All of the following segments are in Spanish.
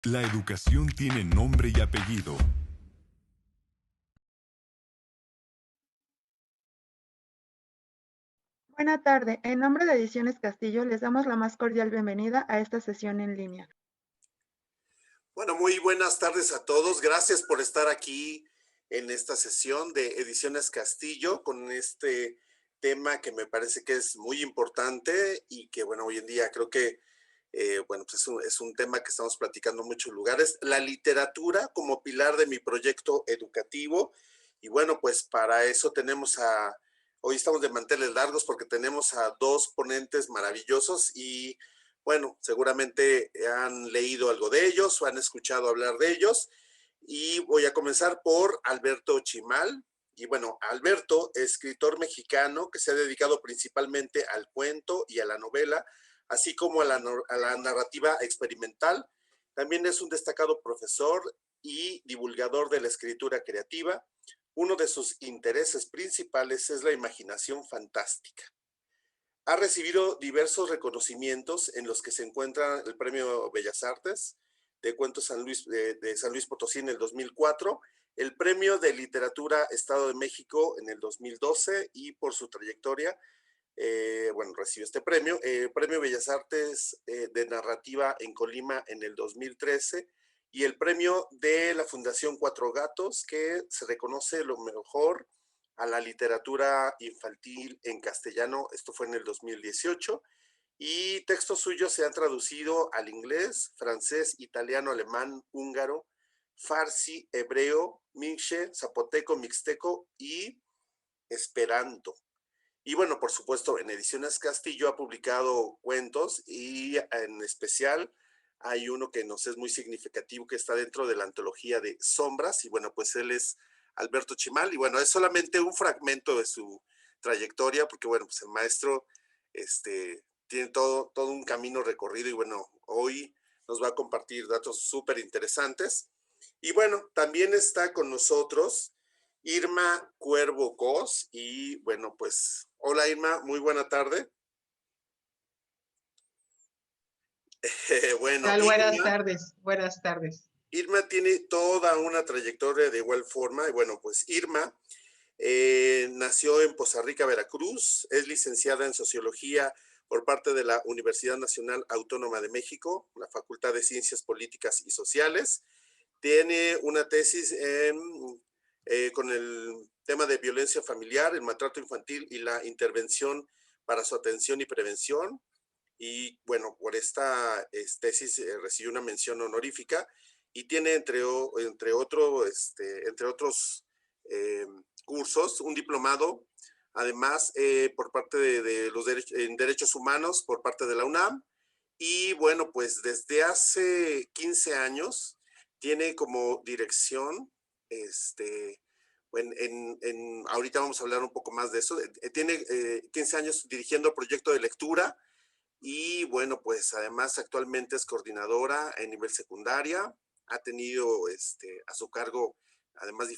La educación tiene nombre y apellido. Buena tarde. En nombre de Ediciones Castillo, les damos la más cordial bienvenida a esta sesión en línea. Bueno, muy buenas tardes a todos. Gracias por estar aquí en esta sesión de Ediciones Castillo con este tema que me parece que es muy importante y que, bueno, hoy en día creo que, bueno, pues es un tema que estamos platicando en muchos lugares. La literatura como pilar de mi proyecto educativo. Y bueno, pues para eso hoy estamos de manteles largos porque tenemos a dos ponentes maravillosos y bueno, seguramente han leído algo de ellos o han escuchado hablar de ellos. Y voy a comenzar por Alberto Chimal. Y bueno, Alberto, escritor mexicano que se ha dedicado principalmente al cuento y a la novela, así como a la narrativa experimental. También es un destacado profesor y divulgador de la escritura creativa. Uno de sus intereses principales es la imaginación fantástica. Ha recibido diversos reconocimientos en los que se encuentra el Premio Bellas Artes de Cuentos de San Luis Potosí en el 2004, el Premio de Literatura Estado de México en el 2012 y por su trayectoria, bueno, recibió este premio, Premio Bellas Artes de Narrativa en Colima en el 2013 y el premio de la Fundación Cuatro Gatos, que se reconoce lo mejor a la literatura infantil en castellano. Esto fue en el 2018 y textos suyos se han traducido al inglés, francés, italiano, alemán, húngaro, farsi, hebreo, mixe, zapoteco, mixteco y esperanto. Y bueno, por supuesto, en Ediciones Castillo ha publicado cuentos y en especial hay uno que nos es muy significativo que está dentro de la antología de Sombras y bueno, pues él es Alberto Chimal y bueno, es solamente un fragmento de su trayectoria porque bueno, pues el maestro tiene todo un camino recorrido y bueno, hoy nos va a compartir datos súper interesantes. Y bueno, también está con nosotros Irma Cuervo Cos y bueno, pues hola Irma, muy buena tarde. Bueno, Tal? Buenas tardes, buenas tardes. Irma tiene toda una trayectoria de igual forma y bueno, pues Irma nació en Poza Rica, Veracruz, es licenciada en Sociología por parte de la Universidad Nacional Autónoma de México, la Facultad de Ciencias Políticas y Sociales. Tiene una tesis con el tema de violencia familiar, el maltrato infantil y la intervención para su atención y prevención. Y bueno, por esta tesis recibió una mención honorífica y tiene entre otros cursos, un diplomado, además por parte de los en derechos humanos por parte de la UNAM. Y bueno, pues desde hace 15 años tiene como dirección, ahorita vamos a hablar un poco más de eso, tiene 15 años dirigiendo el proyecto de lectura y bueno, pues además actualmente es coordinadora en nivel secundaria, ha tenido a su cargo además en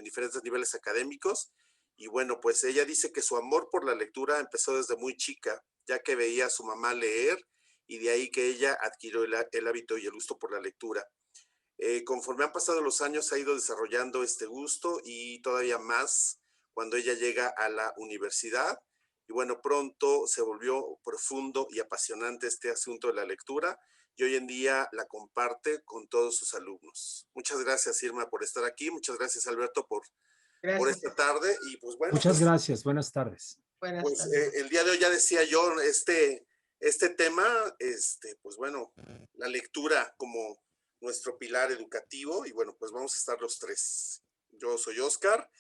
diferentes niveles académicos y bueno, pues ella dice que su amor por la lectura empezó desde muy chica, ya que veía a su mamá leer y de ahí que ella adquirió el hábito y el gusto por la lectura. Conforme han pasado los años ha ido desarrollando este gusto y todavía más cuando ella llega a la universidad y bueno, pronto se volvió profundo y apasionante este asunto de la lectura y hoy en día la comparte con todos sus alumnos. Muchas gracias Irma por estar aquí, muchas gracias Alberto por esta tarde y pues bueno. Muchas gracias, buenas tardes. Buenas tardes. El día de hoy ya decía yo, este tema, pues bueno, la lectura como nuestro pilar educativo y bueno, pues vamos a estar los tres. Yo soy Oscar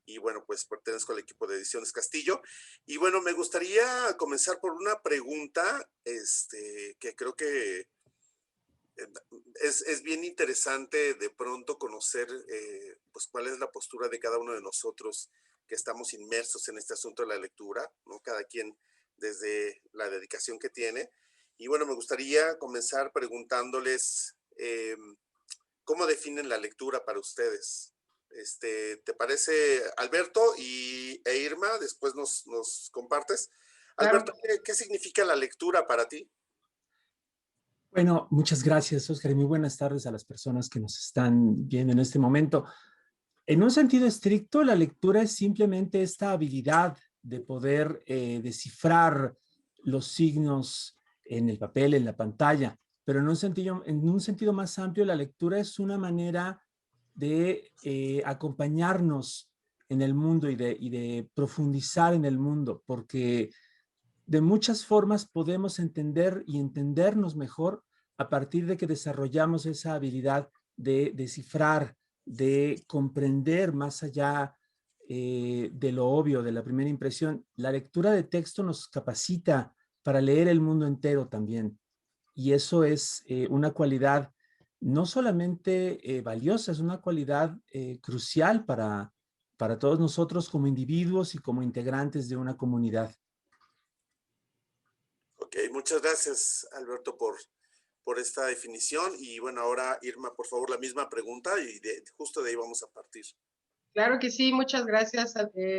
y bueno, pues pertenezco al equipo de Ediciones Castillo y bueno, me gustaría comenzar por una pregunta, que creo que es bien interesante de pronto conocer pues cuál es la postura de cada uno de nosotros que estamos inmersos en este asunto de la lectura, ¿no? Cada quien desde la dedicación que tiene. Y bueno, me gustaría comenzar preguntándoles ¿cómo definen la lectura para ustedes? ¿Te parece, Alberto e Irma? Después nos compartes. Claro. Alberto, ¿qué significa la lectura para ti? Bueno, muchas gracias, Oscar, y muy buenas tardes a las personas que nos están viendo en este momento. En un sentido estricto, la lectura es simplemente esta habilidad de poder descifrar los signos en el papel, en la pantalla, pero en un sentido más amplio, la lectura es una manera de acompañarnos en el mundo y de profundizar en el mundo, porque de muchas formas podemos entender y entendernos mejor a partir de que desarrollamos esa habilidad de descifrar, de comprender más allá de lo obvio, de la primera impresión. La lectura de texto nos capacita para leer el mundo entero también. Y eso es una cualidad no solamente valiosa, es una cualidad crucial para todos nosotros como individuos y como integrantes de una comunidad. Ok, muchas gracias, Alberto, por esta definición. Y bueno, ahora Irma, por favor, la misma pregunta y justo de ahí vamos a partir. Claro que sí, muchas gracias,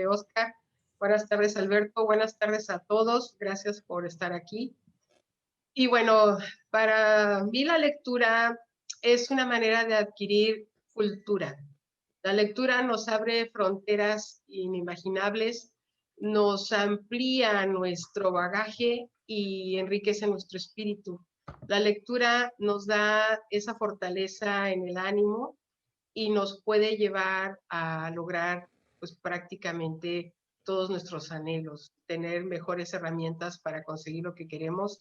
Oscar. Buenas tardes, Alberto. Buenas tardes a todos. Gracias por estar aquí. Y bueno, para mí la lectura es una manera de adquirir cultura. La lectura nos abre fronteras inimaginables, nos amplía nuestro bagaje y enriquece nuestro espíritu. La lectura nos da esa fortaleza en el ánimo y nos puede llevar a lograr pues prácticamente todos nuestros anhelos, tener mejores herramientas para conseguir lo que queremos,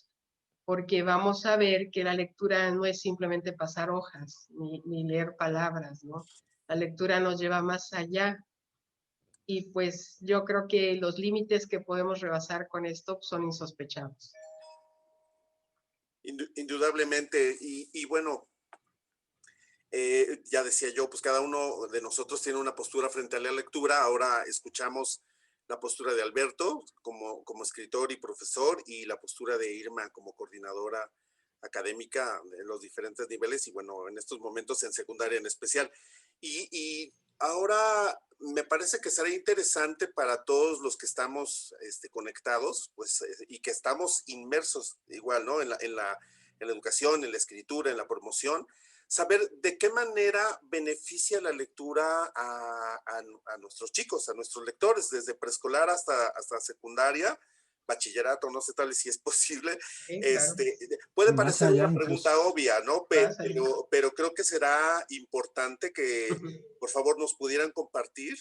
porque vamos a ver que la lectura no es simplemente pasar hojas ni leer palabras, ¿no? La lectura nos lleva más allá y pues yo creo que los límites que podemos rebasar con esto son insospechados. Indudablemente, y bueno, ya decía yo, pues cada uno de nosotros tiene una postura frente a la lectura. Ahora escuchamos la postura de Alberto como escritor y profesor y la postura de Irma como coordinadora académica en los diferentes niveles y bueno, en estos momentos en secundaria en especial. Y ahora me parece que será interesante para todos los que estamos conectados pues, y que estamos inmersos igual, ¿no? En la educación, en la escritura, en la promoción, saber de qué manera beneficia la lectura a nuestros chicos, a nuestros lectores, desde preescolar hasta secundaria, bachillerato, no sé tal vez si es posible. Sí, claro. Puede Más parecer allá una pregunta incluso. obvia, ¿no? Pero creo que será importante que, por favor, nos pudieran compartir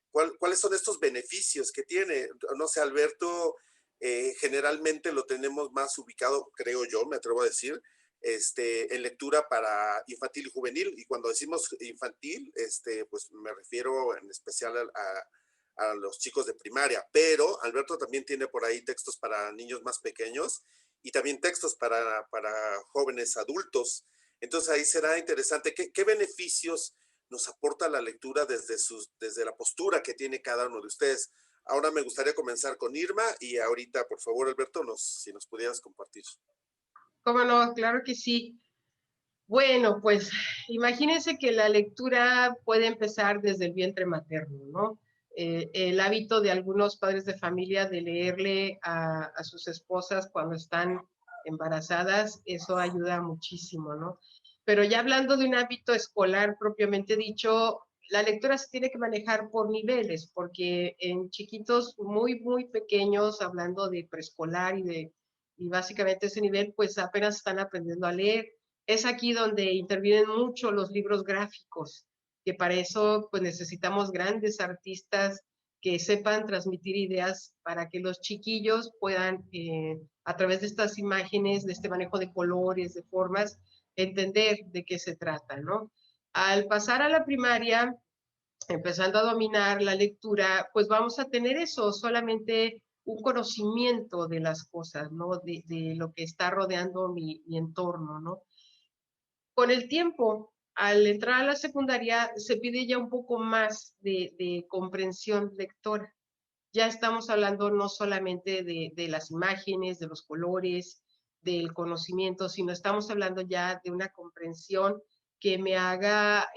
cuáles son estos beneficios que tiene. No sé, Alberto, generalmente lo tenemos más ubicado, creo yo, me atrevo a decir, en lectura para infantil y juvenil. Y cuando decimos infantil, pues me refiero en especial a los chicos de primaria. Pero Alberto también tiene por ahí textos para niños más pequeños y también textos para jóvenes adultos. Entonces ahí será interesante. ¿Qué beneficios nos aporta la lectura desde la postura que tiene cada uno de ustedes? Ahora me gustaría comenzar con Irma y ahorita, por favor, Alberto, si nos pudieras compartir. ¿Cómo no? Claro que sí. Bueno, pues imagínense que la lectura puede empezar desde el vientre materno, ¿no? El hábito de algunos padres de familia de leerle a sus esposas cuando están embarazadas, eso ayuda muchísimo, ¿no? Pero ya hablando de un hábito escolar propiamente dicho, la lectura se tiene que manejar por niveles, porque en chiquitos muy pequeños, hablando de preescolar y básicamente ese nivel, pues apenas están aprendiendo a leer. Es aquí donde intervienen mucho los libros gráficos, que para eso pues necesitamos grandes artistas que sepan transmitir ideas para que los chiquillos puedan, a través de estas imágenes, de este manejo de colores, de formas, entender de qué se trata, ¿no? Al pasar a la primaria, empezando a dominar la lectura, pues vamos a tener eso, solamente un conocimiento de las cosas, ¿no? De lo que está rodeando mi entorno, ¿no? Con el tiempo, al entrar a la secundaria, se pide ya un poco más de comprensión lectora. Ya estamos hablando no solamente de las imágenes, de los colores, del conocimiento, sino estamos hablando ya de una comprensión que me haga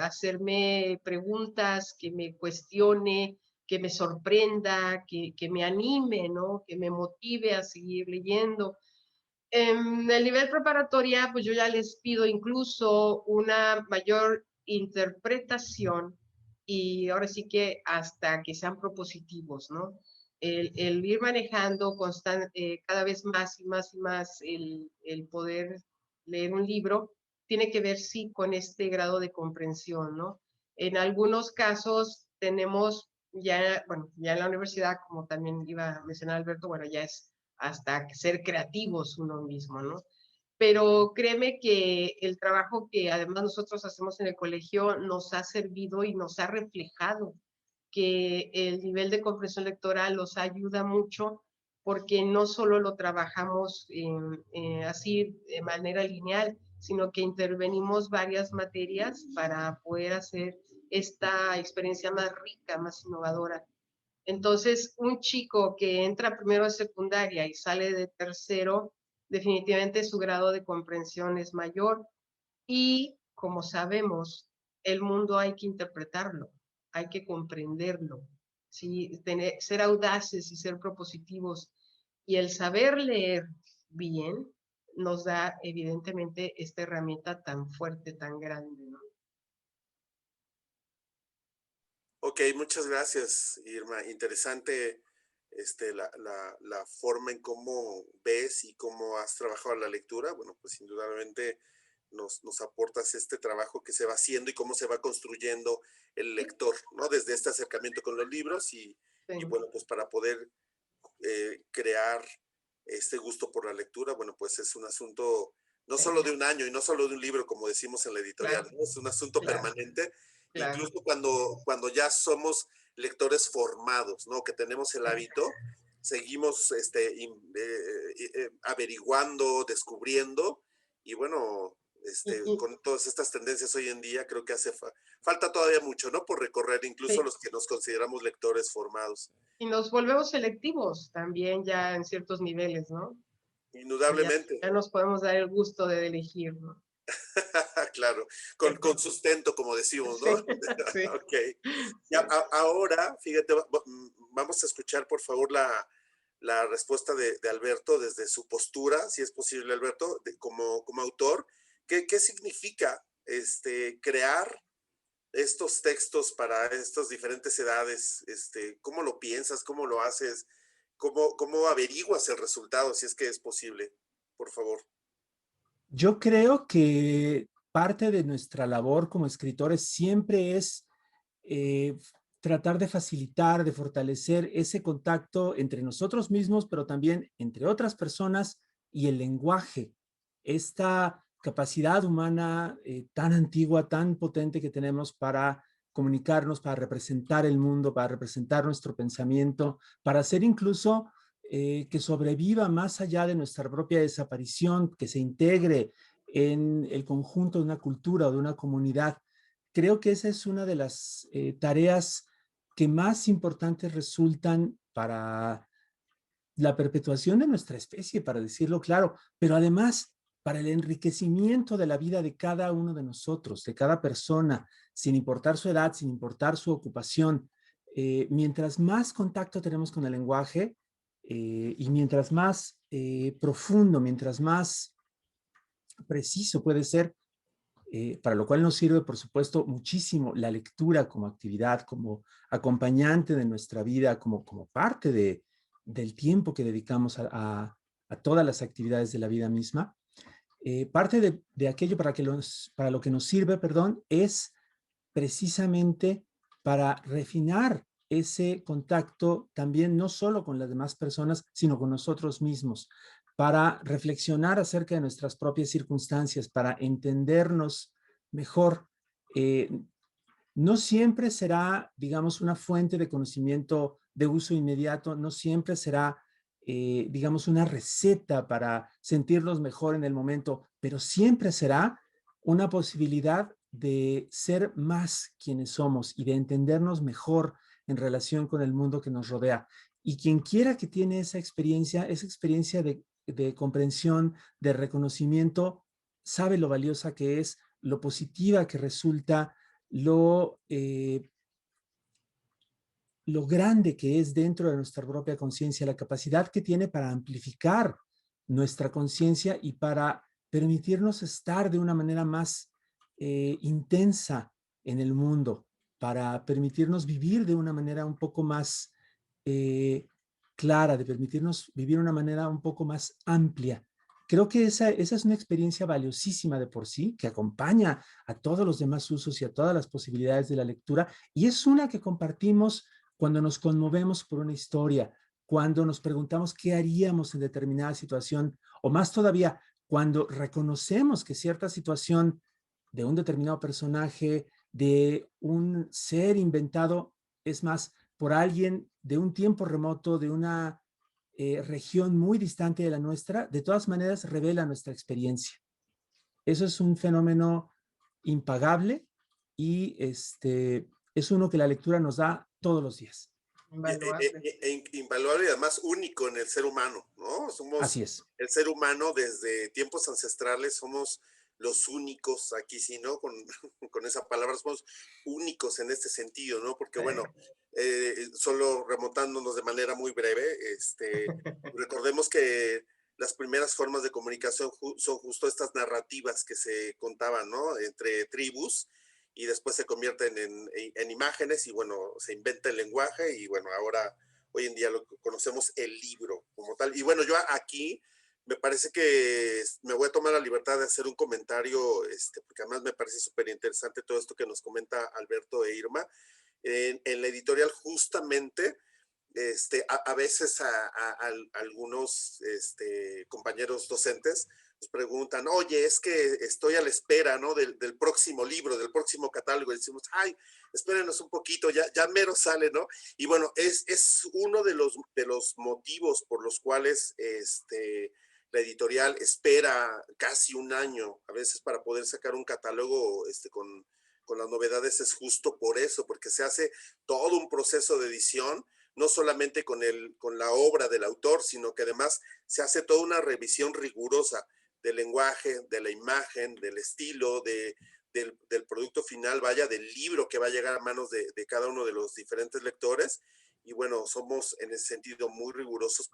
hacerme preguntas, que me cuestione, que me sorprenda, que me anime, ¿no? Que me motive a seguir leyendo. En el nivel preparatoria, pues yo ya les pido incluso una mayor interpretación y ahora sí que hasta que sean propositivos, ¿no? El ir manejando cada vez más y más y más el poder leer un libro tiene que ver, sí, con este grado de comprensión, ¿no? En algunos casos tenemos ya, bueno, ya en la universidad, como también iba a mencionar Alberto, bueno, ya es hasta ser creativos uno mismo, ¿no? Pero créeme que el trabajo que además nosotros hacemos en el colegio nos ha servido y nos ha reflejado que el nivel de comprensión lectora los ayuda mucho porque no solo lo trabajamos así de manera lineal, sino que intervenimos varias materias para poder hacer esta experiencia más rica, más innovadora. Entonces, un chico que entra primero de secundaria y sale de tercero, definitivamente su grado de comprensión es mayor y, como sabemos, el mundo hay que interpretarlo, hay que comprenderlo, ¿sí? Ser audaces y ser propositivos. Y el saber leer bien nos da, evidentemente, esta herramienta tan fuerte, tan grande, ¿no? Ok, muchas gracias, Irma. Interesante la forma en cómo ves y cómo has trabajado la lectura. Bueno, pues indudablemente nos aportas este trabajo que se va haciendo y cómo se va construyendo el lector, ¿no? Desde este acercamiento con los libros y bueno, pues para poder crear este gusto por la lectura, bueno, pues es un asunto no solo de un año y no solo de un libro, como decimos en la editorial, Claro, ¿no? Es un asunto claro, permanente, claro. incluso cuando ya somos lectores formados, ¿no? Que tenemos el hábito, seguimos averiguando, descubriendo, y bueno, con todas estas tendencias hoy en día, creo que hace falta todavía mucho, ¿no? Por recorrer, incluso Sí. los que nos consideramos lectores formados. Y nos volvemos selectivos también ya en ciertos niveles, ¿no? Indudablemente. Ya nos podemos dar el gusto de elegir, ¿no? Claro, con sustento, como decimos, ¿no? Sí, sí. Ok. Y ahora, fíjate, vamos a escuchar, por favor, la respuesta de Alberto desde su postura, si es posible, Alberto, como autor. ¿Qué significa crear estos textos para estas diferentes edades? ¿Cómo lo piensas? ¿Cómo lo haces? ¿Cómo averiguas el resultado, si es que es posible? Por favor. Yo creo que parte de nuestra labor como escritores siempre es eh, tratar de facilitar, de fortalecer ese contacto entre nosotros mismos, pero también entre otras personas y el lenguaje. Esta capacidad humana tan antigua, tan potente que tenemos para comunicarnos, para representar el mundo, para representar nuestro pensamiento, para hacer incluso que sobreviva más allá de nuestra propia desaparición, que se integre en el conjunto de una cultura o de una comunidad. Creo que esa es una de las tareas que más importantes resultan para la perpetuación de nuestra especie, para decirlo claro, pero además para el enriquecimiento de la vida de cada uno de nosotros, de cada persona, sin importar su edad, sin importar su ocupación. Mientras más contacto tenemos con el lenguaje y mientras más profundo, mientras más preciso puede ser, para lo cual nos sirve, por supuesto, muchísimo la lectura como actividad, como acompañante de nuestra vida, como parte del tiempo que dedicamos a todas las actividades de la vida misma. Parte de aquello para lo que nos sirve, perdón, es precisamente para refinar ese contacto también no solo con las demás personas, sino con nosotros mismos, para reflexionar acerca de nuestras propias circunstancias, para entendernos mejor. No siempre será, digamos, una fuente de conocimiento de uso inmediato, no siempre será, digamos, una receta para sentirnos mejor en el momento, pero siempre será una posibilidad de ser más quienes somos y de entendernos mejor en relación con el mundo que nos rodea. Y quien quiera que tiene esa experiencia de comprensión, de reconocimiento, sabe lo valiosa que es, lo positiva que resulta, lo grande que es dentro de nuestra propia conciencia, la capacidad que tiene para amplificar nuestra conciencia y para permitirnos estar de una manera más intensa en el mundo, para permitirnos vivir de una manera un poco más clara, de permitirnos vivir de una manera un poco más amplia. Creo que esa es una experiencia valiosísima de por sí, que acompaña a todos los demás usos y a todas las posibilidades de la lectura, y es una que compartimos cuando nos conmovemos por una historia, cuando nos preguntamos qué haríamos en determinada situación, o más todavía, cuando reconocemos que cierta situación de un determinado personaje, de un ser inventado, es más, por alguien de un tiempo remoto, de una región muy distante de la nuestra, de todas maneras revela nuestra experiencia. Eso es un fenómeno impagable y es uno que la lectura nos da todos los días. Invaluable. Invaluable y además único en el ser humano, ¿no? Somos Así es. el ser humano desde tiempos ancestrales, somos los únicos, aquí sí, ¿no? Con esa palabra, somos únicos en este sentido, ¿no? Porque bueno, solo remontándonos de manera muy breve, recordemos que las primeras formas de comunicación son justo estas narrativas que se contaban, ¿no? Entre tribus, y después se convierten en imágenes y bueno, se inventa el lenguaje y bueno, ahora, hoy en día lo conocemos el libro como tal. Y bueno, yo aquí me parece que me voy a tomar la libertad de hacer un comentario, porque además me parece súper interesante todo esto que nos comenta Alberto e Irma. En la editorial justamente, a veces a algunos compañeros docentes nos preguntan, oye, es que estoy a la espera, ¿no? del próximo libro, del próximo catálogo, y decimos, ay, espérenos un poquito, ya mero sale, ¿no? Y bueno, es uno de los motivos por los cuales la editorial espera casi un año, a veces para poder sacar un catálogo con las novedades, es justo por eso, porque se hace todo un proceso de edición, no solamente con la obra del autor, sino que además se hace toda una revisión rigurosa del lenguaje, de la imagen, del estilo, del producto final, vaya, del libro que va a llegar a manos de cada uno de los diferentes lectores. Y bueno, somos en ese sentido muy rigurosos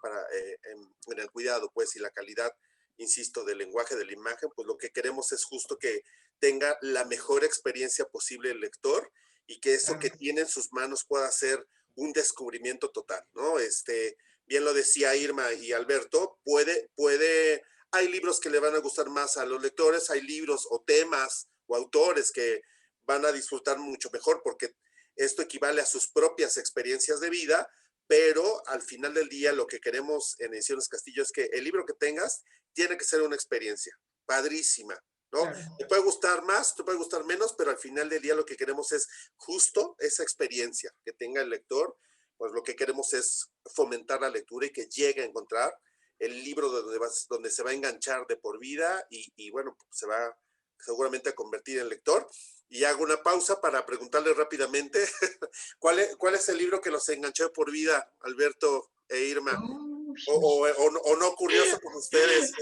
en el cuidado, pues, y la calidad, insisto, del lenguaje, de la imagen. Pues lo que queremos es justo que tenga la mejor experiencia posible el lector y que eso que tiene en sus manos pueda ser un descubrimiento total, ¿no? Bien lo decía Irma y Alberto, hay libros que le van a gustar más a los lectores, hay libros o temas o autores que van a disfrutar mucho mejor porque esto equivale a sus propias experiencias de vida, pero al final del día lo que queremos en Ediciones Castillo es que el libro que tengas tiene que ser una experiencia padrísima, ¿no? Claro. Te puede gustar más, te puede gustar menos, pero al final del día lo que queremos es justo esa experiencia que tenga el lector. Pues lo que queremos es fomentar la lectura y que llegue a encontrar el libro donde se va a enganchar de por vida y bueno, se va seguramente a convertir en lector. Y hago una pausa para preguntarle rápidamente ¿cuál es el libro que los enganchó de por vida, Alberto e Irma? O no curioso como ustedes.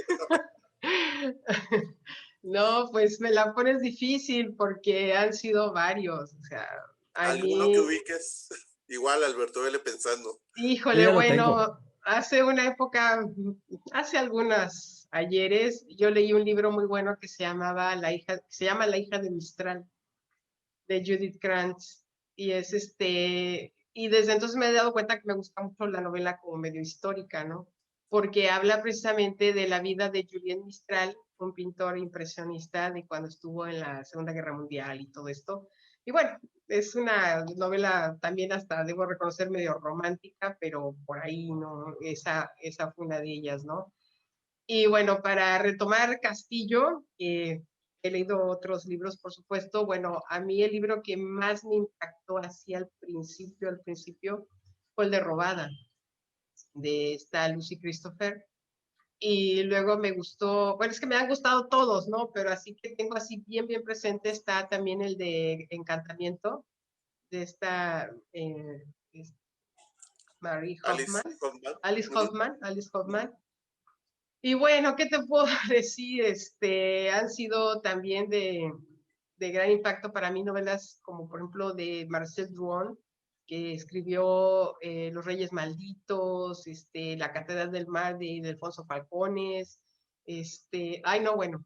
No, pues me la pones difícil porque han sido varios. O sea, ¿alguno que ubiques? Igual, Alberto, vele pensando. Híjole, bueno, hace una época, hace algunas ayeres, yo leí un libro muy bueno que se llama La hija de Mistral, de Judith Krantz, y y desde entonces me he dado cuenta que me gusta mucho la novela como medio histórica, ¿no? Porque habla precisamente de la vida de Julien Mistral, un pintor impresionista de cuando estuvo en la Segunda Guerra Mundial y todo esto. Y bueno, es una novela también hasta, debo reconocer, medio romántica, pero por ahí, ¿no? Esa fue una de ellas, ¿no? Y bueno, para retomar Castillo, he leído otros libros, por supuesto. Bueno, a mí el libro que más me impactó así al principio, fue el de Robada, de esta Lucy Christopher. Y luego me gustó, bueno, es que me han gustado todos, ¿no? Pero así que tengo así bien presente está también el de Encantamiento, de esta Mary Hoffman, Alice Hoffman. Y bueno, ¿qué te puedo decir? Han sido también de gran impacto para mí novelas como por ejemplo de Marcel Drouin, que escribió Los Reyes Malditos, La Catedral del Mar de Alfonso Falcones, ay no, bueno,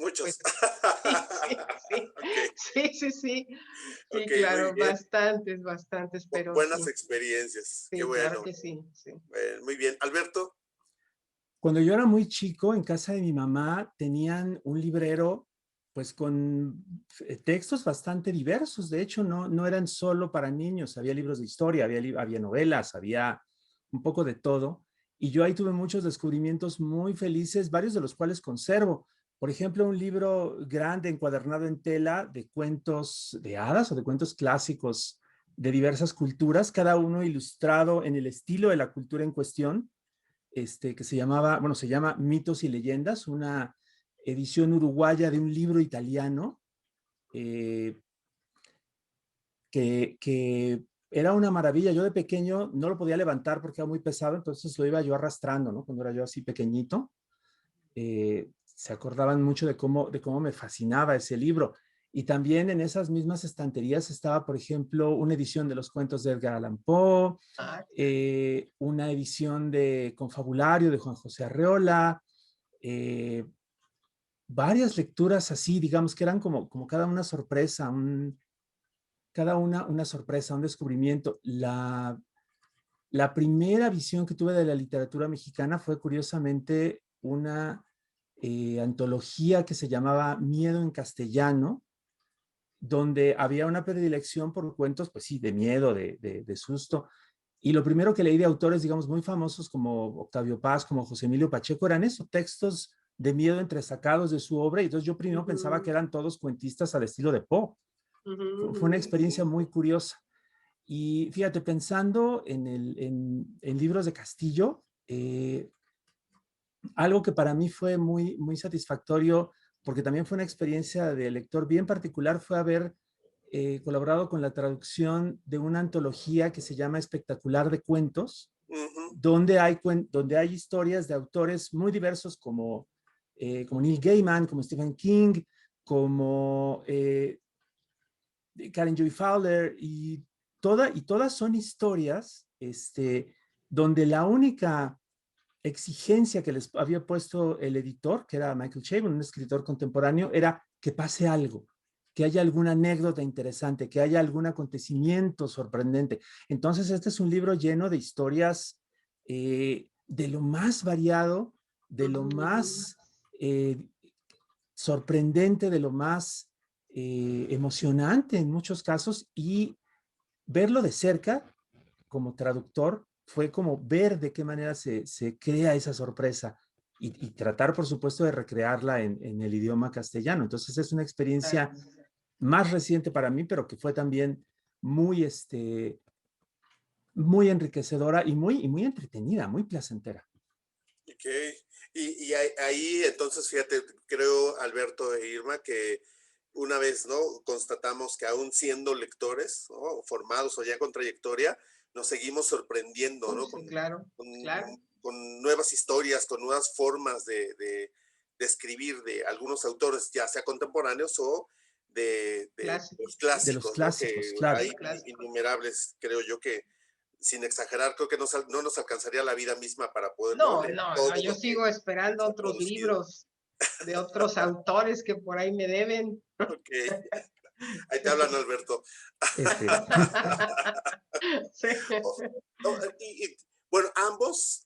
Muchos. pues sí, sí, Ok, sí, sí, sí, sí, ok, muy claro, bien. bastantes, pero Buenas sí, experiencias. Qué sí, claro bueno. que sí, sí. Muy bien. Alberto. Cuando yo era muy chico, en casa de mi mamá tenían un librero pues con textos bastante diversos. De hecho, no eran solo para niños. Había libros de historia, había novelas, había un poco de todo. Y yo ahí tuve muchos descubrimientos muy felices, varios de los cuales conservo. Por ejemplo, un libro grande encuadernado en tela de cuentos de hadas o de cuentos clásicos de diversas culturas, cada uno ilustrado en el estilo de la cultura en cuestión, que se llamaba, bueno, se llama Mitos y Leyendas, una edición uruguaya de un libro italiano eh, que era una maravilla. Yo de pequeño no lo podía levantar porque era muy pesado, entonces lo iba yo arrastrando, ¿no? Cuando era yo así pequeñito, se acordaban mucho de cómo me fascinaba ese libro. Y también en esas mismas estanterías estaba, por ejemplo, una edición de los cuentos de Edgar Allan Poe, Ah, una edición de Confabulario de Juan José Arreola, eh, varias lecturas así, digamos que eran como cada una sorpresa, cada una sorpresa, un descubrimiento. La primera visión que tuve de la literatura mexicana fue curiosamente una antología que se llamaba Miedo en Castellano, donde había una predilección por cuentos, pues sí, de miedo, de susto. Y lo primero que leí de autores, digamos, muy famosos como Octavio Paz, como José Emilio Pacheco, eran esos textos de miedo entresacados de su obra. Y entonces yo primero pensaba que eran todos cuentistas al estilo de Poe. Fue una experiencia muy curiosa. Y fíjate, pensando en libros de Castillo, algo que para mí fue muy satisfactorio, porque también fue una experiencia de lector bien particular, fue haber colaborado con la traducción de una antología que se llama Espectacular de Cuentos, Ujú. donde hay historias de autores muy diversos como Neil Gaiman, como Stephen King, como Karen Joy Fowler, y todas son historias donde la única exigencia que les había puesto el editor, que era Michael Chabon, un escritor contemporáneo, era que pase algo, que haya alguna anécdota interesante, que haya algún acontecimiento sorprendente. Entonces, este es un libro lleno de historias de lo más variado, de lo más sorprendente, de lo más emocionante en muchos casos, y verlo de cerca como traductor fue como ver de qué manera se crea esa sorpresa y tratar, por supuesto, de recrearla en el idioma castellano. Entonces es una experiencia más reciente para mí, pero que fue también muy, muy enriquecedora y muy entretenida, muy placentera. Ok. Y ahí, entonces, fíjate, creo, Alberto e Irma, que una vez, ¿no? Constatamos que aún siendo lectores, ¿no? Formados o ya con trayectoria, nos seguimos sorprendiendo, ¿no? sí, claro, claro. Con nuevas historias, con nuevas formas de escribir de algunos autores, ya sea contemporáneos o de los De los clásicos, ¿no? clásicos, Que claro. hay innumerables, creo yo, que sin exagerar, creo que no nos alcanzaría la vida misma para poder, ¿no? No, Leer no, todo no, yo lo que sigo esperando se ha otros producido. libros de otros autores que por ahí me deben. Ok, ahí te hablan, Alberto. Espero. Sí. Bueno, ambos,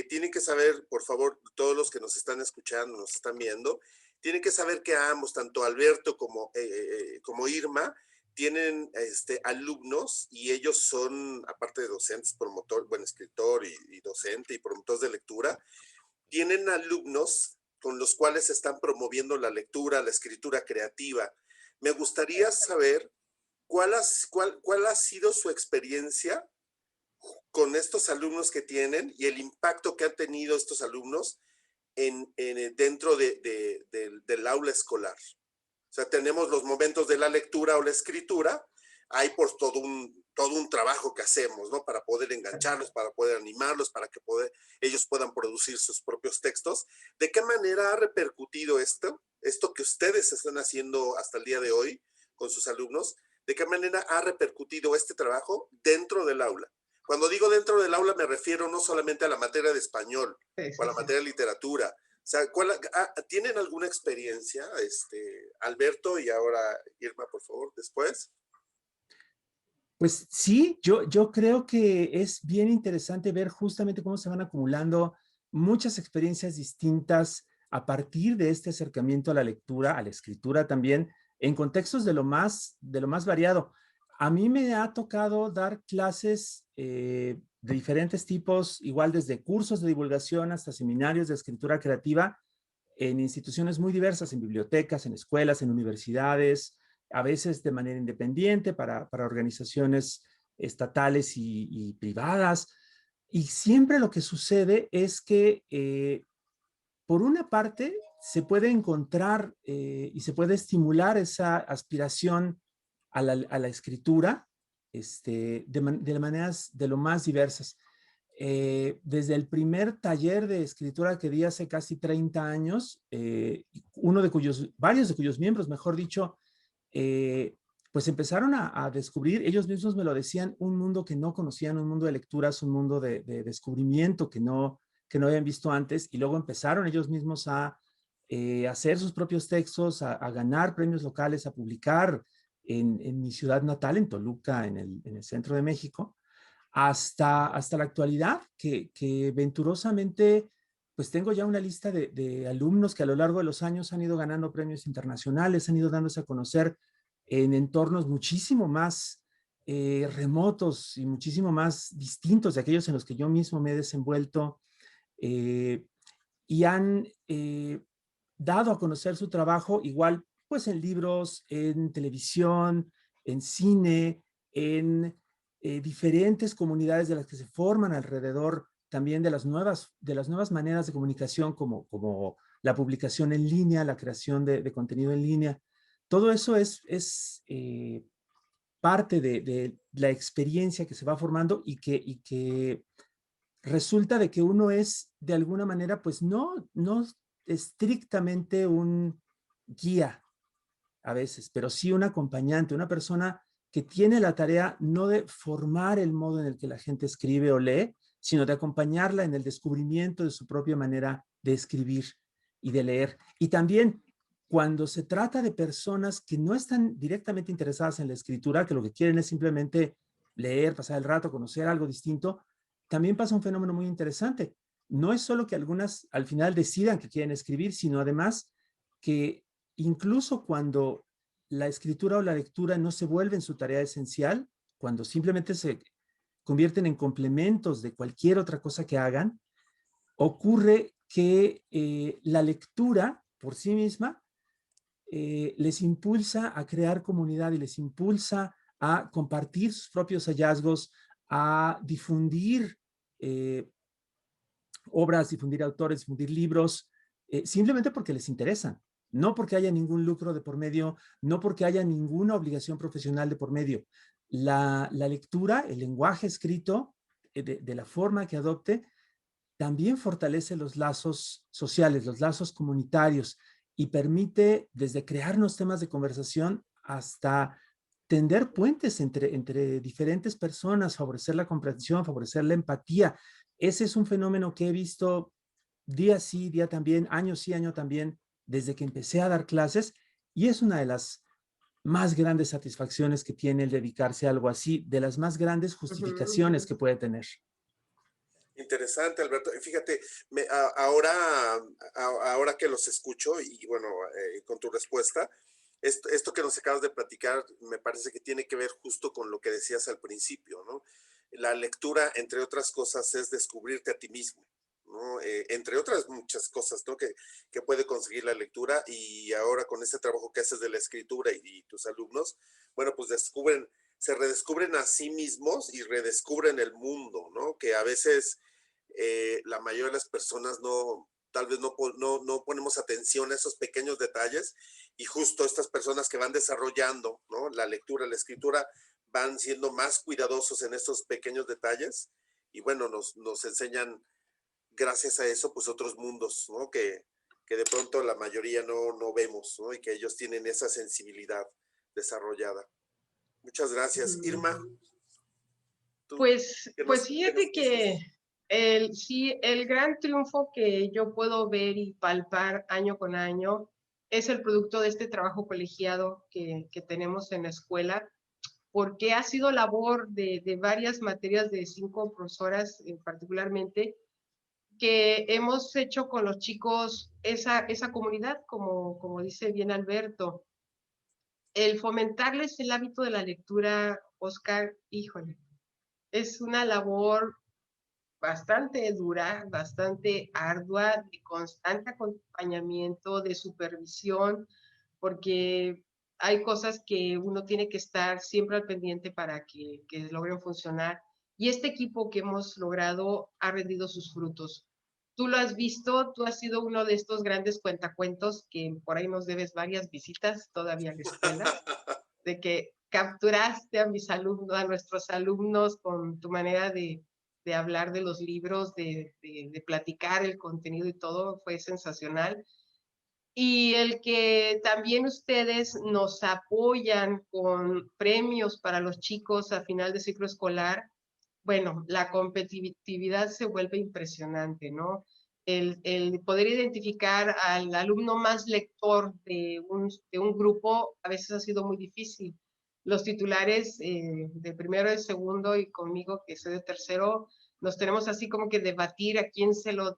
tienen que saber, por favor, todos los que nos están escuchando, nos están viendo, tienen que saber que ambos, tanto Alberto como Irma, tienen alumnos y ellos son, aparte de docentes, promotor, bueno, escritor y docente y promotor de lectura, tienen alumnos con los cuales están promoviendo la lectura, la escritura creativa. Me gustaría saber cuál ha sido su experiencia con estos alumnos que tienen y el impacto que han tenido estos alumnos dentro del aula escolar. O sea, tenemos los momentos de la lectura o la escritura, hay por todo un trabajo que hacemos, ¿no? Para poder engancharlos, para poder animarlos, para que ellos puedan producir sus propios textos. ¿De qué manera ha repercutido esto que ustedes están haciendo hasta el día de hoy con sus alumnos? ¿De qué manera ha repercutido este trabajo dentro del aula? Cuando digo dentro del aula me refiero no solamente a la materia de español Sí, o a sí, la sí. materia de literatura. O sea, ¿tienen alguna experiencia, Alberto y ahora Irma, por favor, después? Pues sí, yo creo que es bien interesante ver justamente cómo se van acumulando muchas experiencias distintas a partir de este acercamiento a la lectura, a la escritura también, en contextos de lo más variado. A mí me ha tocado dar clases de diferentes tipos, igual desde cursos de divulgación hasta seminarios de escritura creativa en instituciones muy diversas, en bibliotecas, en escuelas, en universidades, a veces de manera independiente para organizaciones estatales y privadas. Y siempre lo que sucede es que, por una parte, se puede encontrar y se puede estimular esa aspiración a la escritura de maneras de lo más diversas. Desde el primer taller de escritura que di hace casi 30 años, varios de cuyos miembros, mejor dicho, eh, pues empezaron a descubrir, ellos mismos me lo decían, un mundo que no conocían, un mundo de lecturas, un mundo de descubrimiento que no habían visto antes, y luego empezaron ellos mismos a hacer sus propios textos, a ganar premios locales, a publicar en mi ciudad natal, en Toluca, en el centro de México, hasta la actualidad, que venturosamente, pues tengo ya una lista de alumnos que a lo largo de los años han ido ganando premios internacionales, han ido dándose a conocer en entornos muchísimo más remotos y muchísimo más distintos de aquellos en los que yo mismo me he desenvuelto, eh, y han dado a conocer su trabajo igual, pues en libros, en televisión, en cine, en diferentes comunidades de las que se forman alrededor también de las nuevas maneras de comunicación, como la publicación en línea, la creación de contenido en línea. Todo eso es parte de la experiencia que se va formando y que resulta de que uno es de alguna manera, pues no estrictamente un guía a veces, pero sí un acompañante, una persona que tiene la tarea no de formar el modo en el que la gente escribe o lee, sino de acompañarla en el descubrimiento de su propia manera de escribir y de leer. Y también cuando se trata de personas que no están directamente interesadas en la escritura, que lo que quieren es simplemente leer, pasar el rato, conocer algo distinto, también pasa un fenómeno muy interesante. No es solo que algunas al final decidan que quieren escribir, sino además que incluso cuando la escritura o la lectura no se vuelven su tarea esencial, cuando simplemente se convierten en complementos de cualquier otra cosa que hagan, ocurre que la lectura por sí misma les impulsa a crear comunidad y les impulsa a compartir sus propios hallazgos, a difundir obras, difundir autores, difundir libros, simplemente porque les interesan, no porque haya ningún lucro de por medio, no porque haya ninguna obligación profesional de por medio. La lectura, el lenguaje escrito, de la forma que adopte, también fortalece los lazos sociales, los lazos comunitarios, y permite desde crearnos temas de conversación hasta tender puentes entre diferentes personas, favorecer la comprensión, favorecer la empatía. Ese es un fenómeno que he visto día sí, día también, año sí, año también, desde que empecé a dar clases, y es una de las más grandes satisfacciones que tiene el dedicarse a algo así, de las más grandes justificaciones que puede tener. Interesante, Alberto. Y fíjate, ahora que los escucho y bueno, con tu respuesta, esto que nos acabas de platicar me parece que tiene que ver justo con lo que decías al principio, ¿no? La lectura, entre otras cosas, es descubrirte a ti mismo, ¿no? Entre otras muchas cosas, ¿no? Que puede conseguir la lectura, y ahora con ese trabajo que haces de la escritura y tus alumnos, bueno, pues se redescubren a sí mismos y redescubren el mundo, ¿no? Que a veces la mayoría de las personas tal vez no ponemos atención a esos pequeños detalles, y justo estas personas que van desarrollando, ¿no? La lectura, la escritura, van siendo más cuidadosos en estos pequeños detalles, y bueno, nos enseñan gracias a eso pues otros mundos, ¿no? Que de pronto la mayoría no vemos, ¿no? Y que ellos tienen esa sensibilidad desarrollada. Muchas gracias. Irma. Pues fíjate que el gran triunfo que yo puedo ver y palpar año con año es el producto de este trabajo colegiado que tenemos en la escuela, porque ha sido labor de varias materias de 5 profesoras particularmente, que hemos hecho con los chicos esa comunidad, como dice bien Alberto. El fomentarles el hábito de la lectura, Oscar, híjole, es una labor bastante dura, bastante ardua, de constante acompañamiento, de supervisión, porque hay cosas que uno tiene que estar siempre al pendiente para que logren funcionar. Y este equipo que hemos logrado ha rendido sus frutos. Tú lo has visto, tú has sido uno de estos grandes cuentacuentos que por ahí nos debes varias visitas todavía a la escuela, de que capturaste a mis alumnos, a nuestros alumnos con tu manera de hablar de los libros, de platicar el contenido y todo, fue sensacional. Y el que también ustedes nos apoyan con premios para los chicos a final de ciclo escolar, bueno, la competitividad se vuelve impresionante, ¿no? El poder identificar al alumno más lector de un grupo a veces ha sido muy difícil. Los titulares de primero, de segundo y conmigo, que soy de tercero, nos tenemos así como que debatir a quién se lo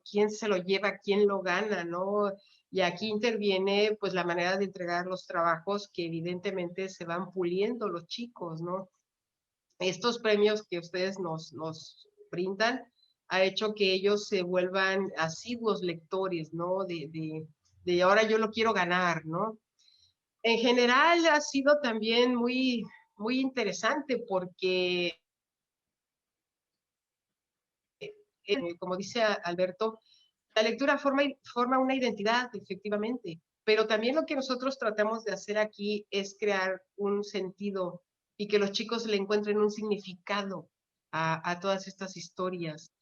lleva, quién lo gana, ¿no? Y aquí interviene pues la manera de entregar los trabajos que evidentemente se van puliendo los chicos, ¿no? Estos premios que ustedes nos brindan ha hecho que ellos se vuelvan asiduos lectores, ¿no? De ahora yo lo quiero ganar, ¿no? En general ha sido también muy, muy interesante porque, como dice Alberto, la lectura forma una identidad, efectivamente, pero también lo que nosotros tratamos de hacer aquí es crear un sentido y que los chicos le encuentren un significado a todas estas historias,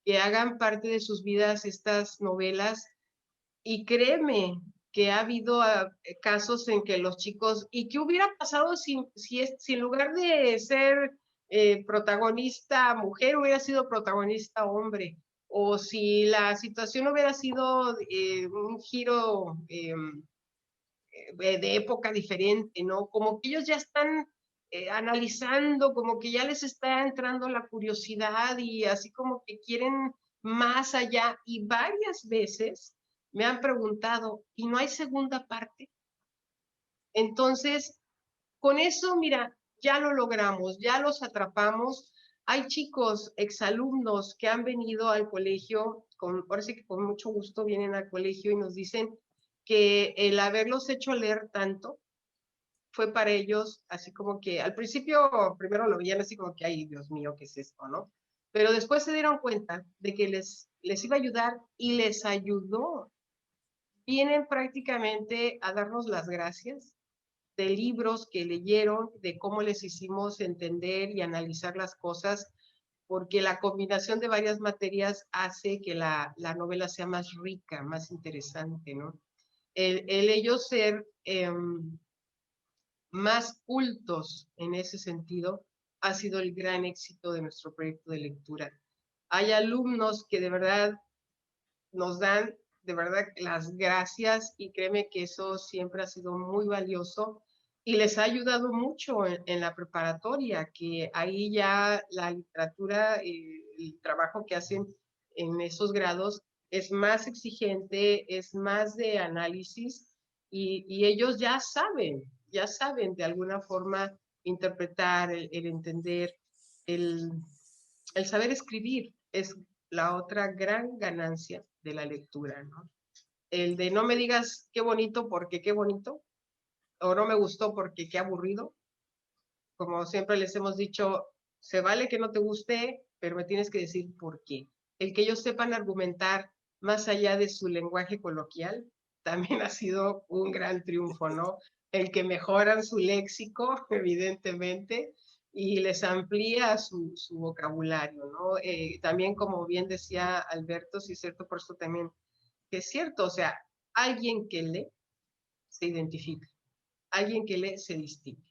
que hagan parte de sus vidas estas novelas. Y créeme que ha habido casos en que los chicos, ¿y qué hubiera pasado si en lugar de ser protagonista mujer hubiera sido protagonista hombre? O si la situación hubiera sido un giro de época diferente, ¿no? Como que ellos ya están analizando, como que ya les está entrando la curiosidad y así como que quieren más allá. Y varias veces me han preguntado, ¿y no hay segunda parte? Entonces, con eso, mira, ya lo logramos, ya los atrapamos. Hay chicos, exalumnos que han venido al colegio, ahora sí que con mucho gusto vienen al colegio y nos dicen que el haberlos hecho leer tanto fue para ellos así como que al principio primero lo veían así como que, ay, Dios mío, ¿qué es esto, no? Pero después se dieron cuenta de que les iba a ayudar y les ayudó. Vienen prácticamente a darnos las gracias de libros que leyeron, de cómo les hicimos entender y analizar las cosas, porque la combinación de varias materias hace que la novela sea más rica, más interesante, ¿no? El ellos ser más cultos en ese sentido ha sido el gran éxito de nuestro proyecto de lectura. Hay alumnos que de verdad nos dan de verdad las gracias y créeme que eso siempre ha sido muy valioso y les ha ayudado mucho en la preparatoria, que ahí ya la literatura, el trabajo que hacen en esos grados es más exigente, es más de análisis y ellos ya saben de alguna forma interpretar, el entender, el saber escribir es la otra gran ganancia de la lectura, ¿no? El de no me digas qué bonito porque qué bonito, o no me gustó porque qué aburrido. Como siempre les hemos dicho, se vale que no te guste, pero me tienes que decir por qué. El que ellos sepan argumentar más allá de su lenguaje coloquial también ha sido un gran triunfo, ¿no? El que mejoran su léxico, evidentemente, y les amplía su vocabulario, ¿no? También, como bien decía Alberto, sí es cierto, por eso también, que es cierto, o sea, alguien que lee se identifica, alguien que lee se distingue.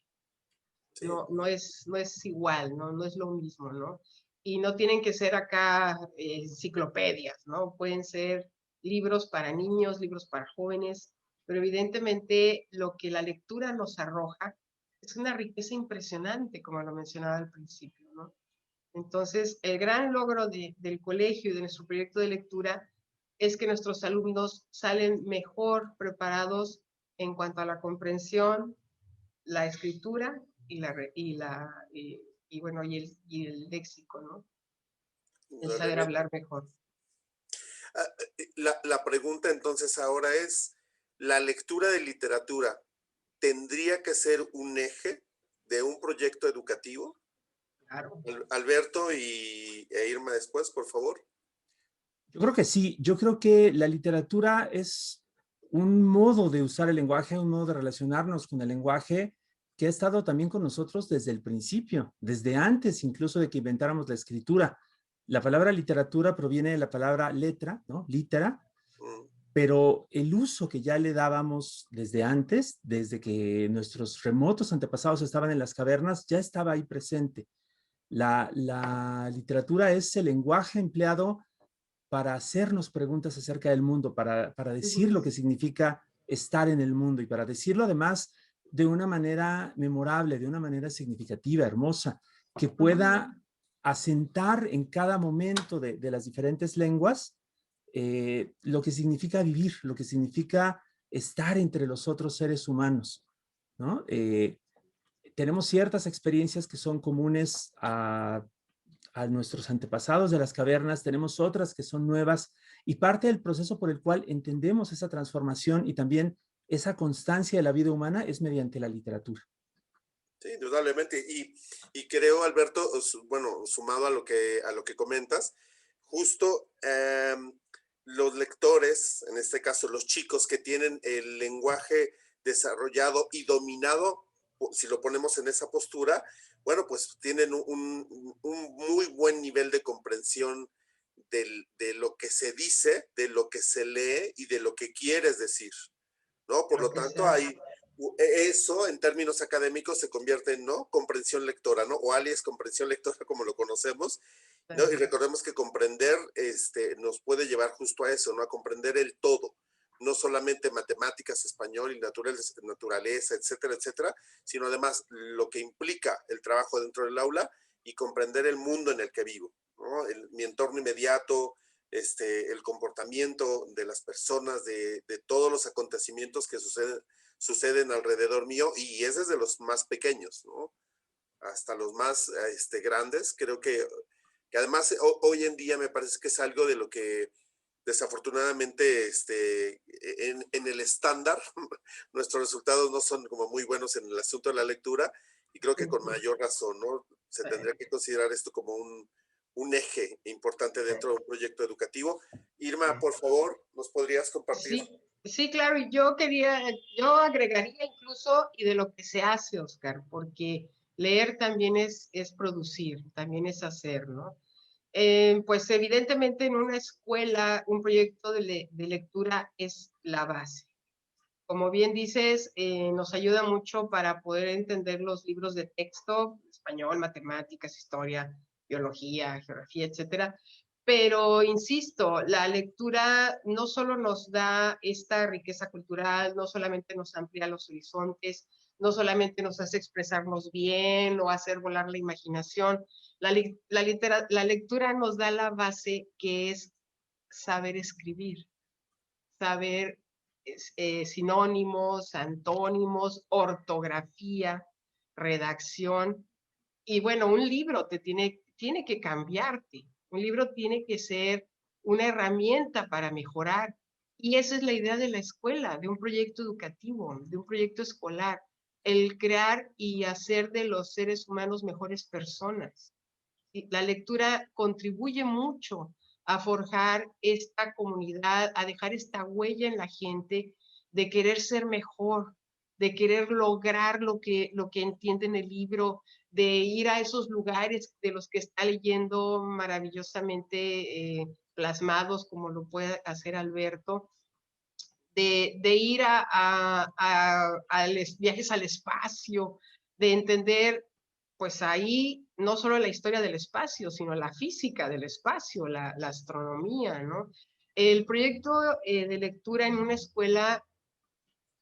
Sí. No es igual, no es lo mismo, ¿no? Y no tienen que ser acá enciclopedias, ¿no? Pueden ser libros para niños, libros para jóvenes, pero evidentemente lo que la lectura nos arroja es una riqueza impresionante, como lo mencionaba al principio, ¿no? Entonces, el gran logro del colegio y de nuestro proyecto de lectura es que nuestros alumnos salen mejor preparados en cuanto a la comprensión, la escritura y el léxico, ¿no? El saber Indudablemente. hablar mejor. La pregunta entonces ahora es, ¿la lectura de literatura tendría que ser un eje de un proyecto educativo? Claro. Alberto e Irma después, por favor. Yo creo que sí, yo creo que la literatura es un modo de usar el lenguaje, un modo de relacionarnos con el lenguaje que ha estado también con nosotros desde el principio, desde antes incluso de que inventáramos la escritura. La palabra literatura proviene de la palabra letra, ¿no? Litera, pero el uso que ya le dábamos desde antes, desde que nuestros remotos antepasados estaban en las cavernas, ya estaba ahí presente. La literatura es el lenguaje empleado para hacernos preguntas acerca del mundo, para decir lo que significa estar en el mundo y para decirlo además de una manera memorable, de una manera significativa, hermosa, que pueda asentar en cada momento de las diferentes lenguas lo que significa vivir, lo que significa estar entre los otros seres humanos, ¿no? Tenemos ciertas experiencias que son comunes a nuestros antepasados de las cavernas, tenemos otras que son nuevas y parte del proceso por el cual entendemos esa transformación y también esa constancia de la vida humana es mediante la literatura. Sí, indudablemente. Y creo, Alberto, bueno, sumado a lo que comentas, justo los lectores, en este caso los chicos que tienen el lenguaje desarrollado y dominado, si lo ponemos en esa postura, bueno, pues tienen un muy buen nivel de comprensión de lo que se dice, de lo que se lee y de lo que quieres decir, ¿no? Por lo tanto, eso en términos académicos se convierte en, ¿no?, comprensión lectora, ¿no? O alias comprensión lectora como lo conocemos, ¿no? Y recordemos que comprender nos puede llevar justo a eso, ¿no? A comprender el todo, no solamente matemáticas, español y naturaleza, etcétera, etcétera, sino además lo que implica el trabajo dentro del aula y comprender el mundo en el que vivo, ¿no? Mi entorno inmediato, el comportamiento de las personas, de todos los acontecimientos que suceden alrededor mío, y es desde los más pequeños, ¿no?, hasta los más grandes. Creo que además hoy en día me parece que es algo de lo que desafortunadamente en el estándar nuestros resultados no son como muy buenos en el asunto de la lectura, y creo que con mayor razón, ¿no? Se tendría que considerar esto como un eje importante dentro de un proyecto educativo. Irma, por favor, ¿nos podrías compartir? Sí, claro, y yo agregaría incluso y de lo que se hace, Oscar, porque leer también es producir, también es hacer, ¿no? Pues evidentemente en una escuela un proyecto de lectura es la base. Como bien dices, nos ayuda mucho para poder entender los libros de texto, español, matemáticas, historia, biología, geografía, etcétera. Pero, insisto, la lectura no solo nos da esta riqueza cultural, no solamente nos amplía los horizontes, no solamente nos hace expresarnos bien o hacer volar la imaginación. La lectura nos da la base que es saber escribir, saber sinónimos, antónimos, ortografía, redacción. Y bueno, un libro tiene que cambiarte. Un libro tiene que ser una herramienta para mejorar. Y esa es la idea de la escuela, de un proyecto educativo, de un proyecto escolar, el crear y hacer de los seres humanos mejores personas. La lectura contribuye mucho a forjar esta comunidad, a dejar esta huella en la gente de querer ser mejor, de querer lograr lo que entiende en el libro, de ir a esos lugares de los que está leyendo maravillosamente plasmados, como lo puede hacer Alberto, de ir a viajes al espacio, de entender, pues ahí, no solo la historia del espacio, sino la física del espacio, la astronomía, ¿no? El proyecto de lectura en una escuela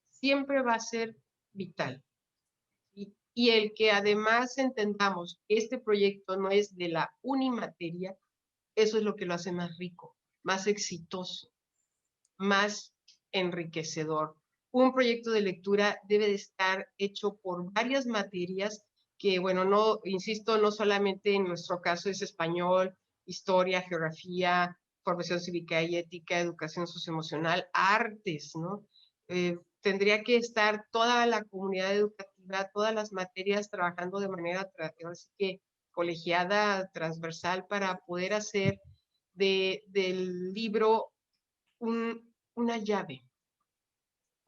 siempre va a ser vital. Y el que además entendamos que este proyecto no es de la unimateria, eso es lo que lo hace más rico, más exitoso, más enriquecedor. Un proyecto de lectura debe de estar hecho por varias materias que, bueno, no, insisto, no solamente en nuestro caso es español, historia, geografía, formación cívica y ética, educación socioemocional, artes, ¿no? Tendría que estar toda la comunidad educativa, todas las materias trabajando de manera así que colegiada, transversal, para poder hacer del libro una llave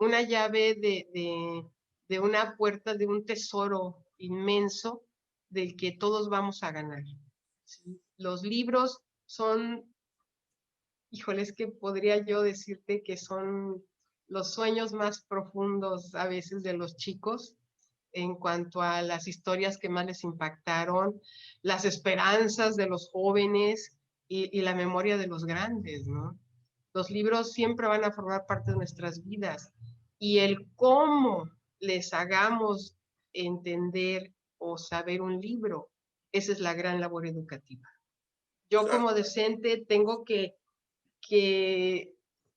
de una puerta, de un tesoro inmenso del que todos vamos a ganar. ¿Sí? Los libros son, híjole, es que podría yo decirte que son los sueños más profundos a veces de los chicos en cuanto a las historias que más les impactaron, las esperanzas de los jóvenes y la memoria de los grandes, ¿no? Los libros siempre van a formar parte de nuestras vidas y el cómo les hagamos entender o saber un libro, esa es la gran labor educativa. Yo Claro. como docente tengo que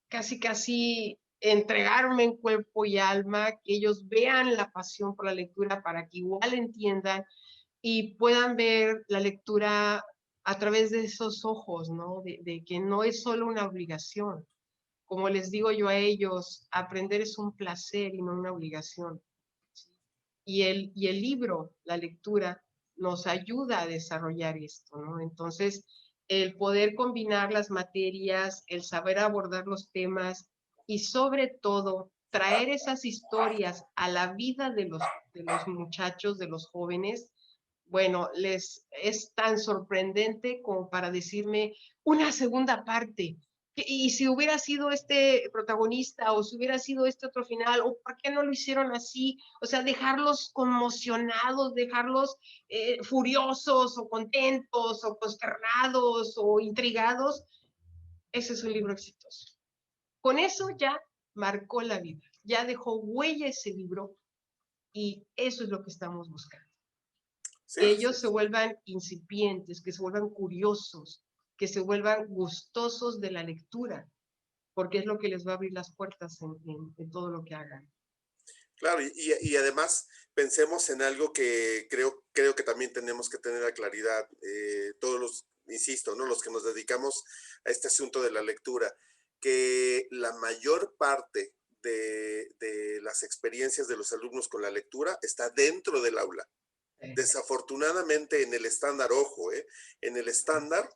casi entregarme en cuerpo y alma, que ellos vean la pasión por la lectura para que igual entiendan y puedan ver la lectura a través de esos ojos, ¿no? De que no es solo una obligación. Como les digo yo a ellos, aprender es un placer y no una obligación. Y el libro, la lectura, nos ayuda a desarrollar esto, ¿no? Entonces, el poder combinar las materias, el saber abordar los temas y sobre todo traer esas historias a la vida de los muchachos, de los jóvenes, bueno, les es tan sorprendente como para decirme una segunda parte. Y si hubiera sido este protagonista o si hubiera sido este otro final, o por qué no lo hicieron así, o sea, dejarlos conmocionados, dejarlos furiosos o contentos o consternados o intrigados, ese es un libro exitoso. Con eso ya marcó la vida, ya dejó huella ese libro y eso es lo que estamos buscando. Sí, Que ellos se vuelvan incipientes, que se vuelvan curiosos, que se vuelvan gustosos de la lectura, porque es lo que les va a abrir las puertas en todo lo que hagan. Claro, y además pensemos en algo que creo que también tenemos que tener la claridad, todos los, insisto, ¿no? Los que nos dedicamos a este asunto de la lectura, que la mayor parte de las experiencias de los alumnos con la lectura está dentro del aula. Desafortunadamente en el estándar, ojo, en el estándar,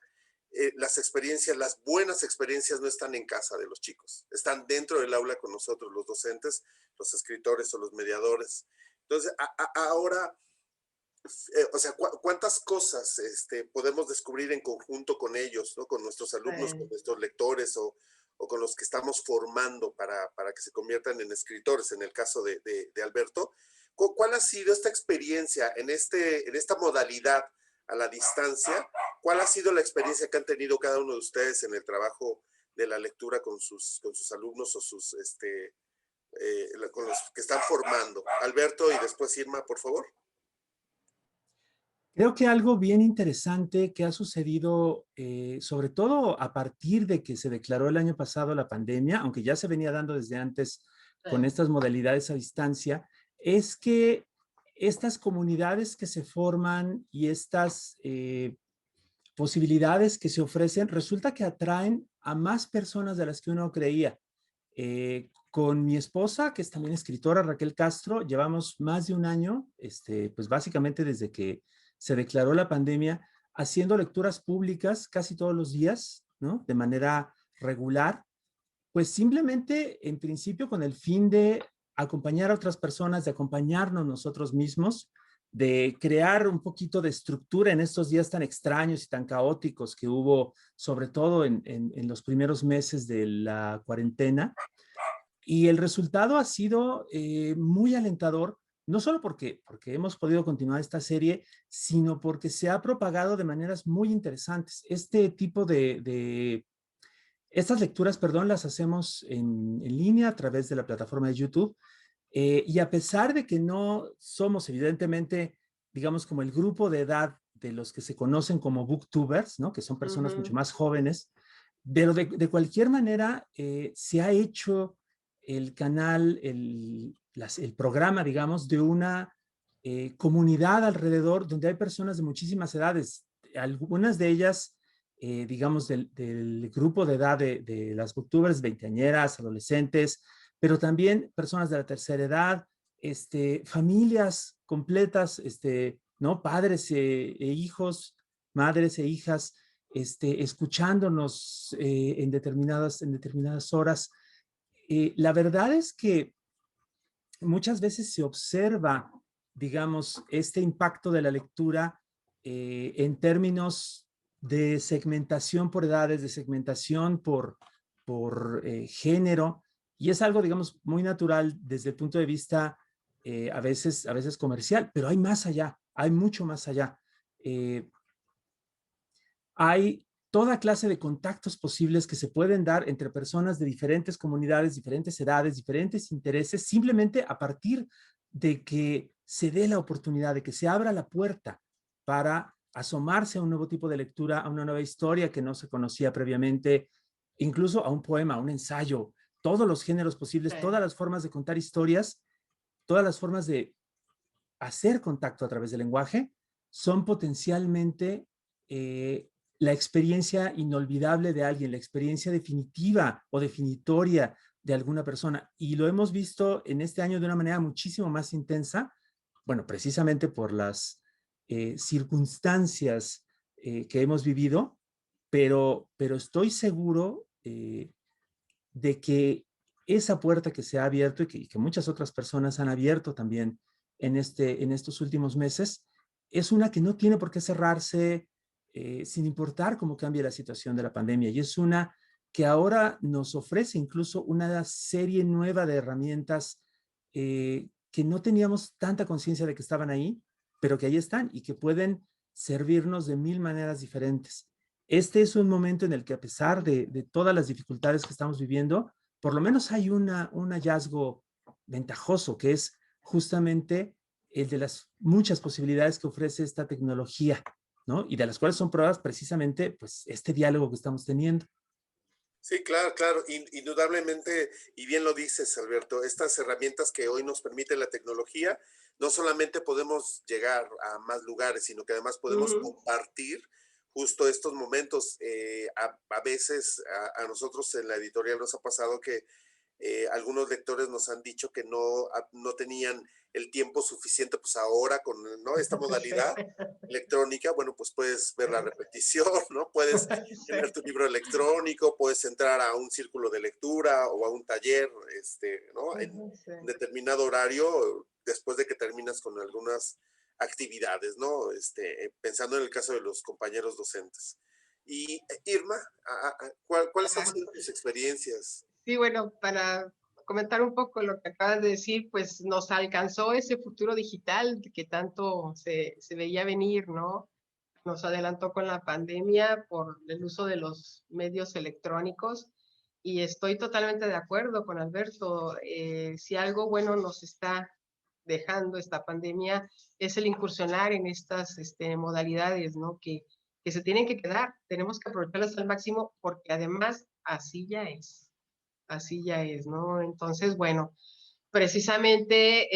las experiencias, las buenas experiencias no están en casa de los chicos, están dentro del aula con nosotros, los docentes, los escritores o los mediadores. Entonces, ahora, o sea, ¿cuántas cosas podemos descubrir en conjunto con ellos, ¿no? Con nuestros alumnos, con nuestros lectores o con los que estamos formando para que se conviertan en escritores, en el caso de Alberto? ¿Cuál ha sido esta experiencia en esta modalidad a la distancia? ¿Cuál ha sido la experiencia que han tenido cada uno de ustedes en el trabajo de la lectura con sus alumnos o con los que están formando? Alberto y después Irma, por favor. Creo que algo bien interesante que ha sucedido, sobre todo a partir de que se declaró el año pasado la pandemia, aunque ya se venía dando desde antes con estas modalidades a distancia, es que estas comunidades que se forman y estas posibilidades que se ofrecen, resulta que atraen a más personas de las que uno creía. Con mi esposa, que es también escritora, Raquel Castro, llevamos más de un año, pues básicamente desde que se declaró la pandemia, haciendo lecturas públicas casi todos los días, ¿no? De manera regular, pues simplemente en principio con el fin de acompañar a otras personas, de acompañarnos nosotros mismos, de crear un poquito de estructura en estos días tan extraños y tan caóticos que hubo, sobre todo en los primeros meses de la cuarentena. Y el resultado ha sido muy alentador no solo porque hemos podido continuar esta serie, sino porque se ha propagado de maneras muy interesantes. Este tipo estas lecturas, perdón, las hacemos en línea a través de la plataforma de YouTube. Y a pesar de que no somos evidentemente, digamos, como el grupo de edad de los que se conocen como booktubers, ¿no? Que son personas mucho más jóvenes, pero de cualquier manera se ha hecho el canal, el programa, digamos, de una comunidad alrededor donde hay personas de muchísimas edades, algunas de ellas, digamos, del grupo de edad de las booktubers, veinteañeras, adolescentes, pero también personas de la tercera edad, familias completas, ¿no? Padres e hijos, madres e hijas, escuchándonos en determinadas horas. La verdad es que muchas veces se observa, digamos, este impacto de la lectura en términos de segmentación por edades, de segmentación por género, y es algo, digamos, muy natural desde el punto de vista a veces comercial, pero hay más allá, hay mucho más allá. Hay toda clase de contactos posibles que se pueden dar entre personas de diferentes comunidades, diferentes edades, diferentes intereses, simplemente a partir de que se dé la oportunidad, de que se abra la puerta para asomarse a un nuevo tipo de lectura, a una nueva historia que no se conocía previamente, incluso a un poema, a un ensayo, todos los géneros posibles, Sí. todas las formas de contar historias, todas las formas de hacer contacto a través del lenguaje, son potencialmente la experiencia inolvidable de alguien, la experiencia definitiva o definitoria de alguna persona. Y lo hemos visto en este año de una manera muchísimo más intensa, bueno, precisamente por las circunstancias que hemos vivido, pero estoy seguro de que esa puerta que se ha abierto y que muchas otras personas han abierto también en estos últimos meses, es una que no tiene por qué cerrarse sin importar cómo cambie la situación de la pandemia. Y es una que ahora nos ofrece incluso una serie nueva de herramientas que no teníamos tanta conciencia de que estaban ahí, pero que ahí están y que pueden servirnos de mil maneras diferentes. Este es un momento en el que a pesar de todas las dificultades que estamos viviendo, por lo menos hay un hallazgo ventajoso, que es justamente el de las muchas posibilidades que ofrece esta tecnología, ¿no? Y de las cuales son pruebas precisamente, pues, este diálogo que estamos teniendo. Sí, claro, claro, indudablemente, y bien lo dices, Alberto, estas herramientas que hoy nos permite la tecnología, no solamente podemos llegar a más lugares, sino que además podemos compartir justo estos momentos. A veces a nosotros en la editorial nos ha pasado que algunos lectores nos han dicho que no tenían el tiempo suficiente, pues ahora con, ¿no?, esta modalidad electrónica, bueno, pues puedes ver la repetición, ¿no? Puedes tener tu libro electrónico, puedes entrar a un círculo de lectura o a un taller, ¿no? En Sí. determinado horario, después de que terminas con algunas actividades, ¿no? Pensando en el caso de los compañeros docentes. Y Irma, ¿cuáles han sido tus experiencias? Sí, bueno, para comentar un poco lo que acabas de decir, pues nos alcanzó ese futuro digital que tanto se veía venir, ¿no? Nos adelantó con la pandemia por el uso de los medios electrónicos y estoy totalmente de acuerdo con Alberto. Si algo bueno nos está dejando esta pandemia es el incursionar en estas modalidades, ¿no? Que se tienen que quedar, tenemos que aprovecharlas al máximo porque además así ya es, ¿no? Entonces, bueno, precisamente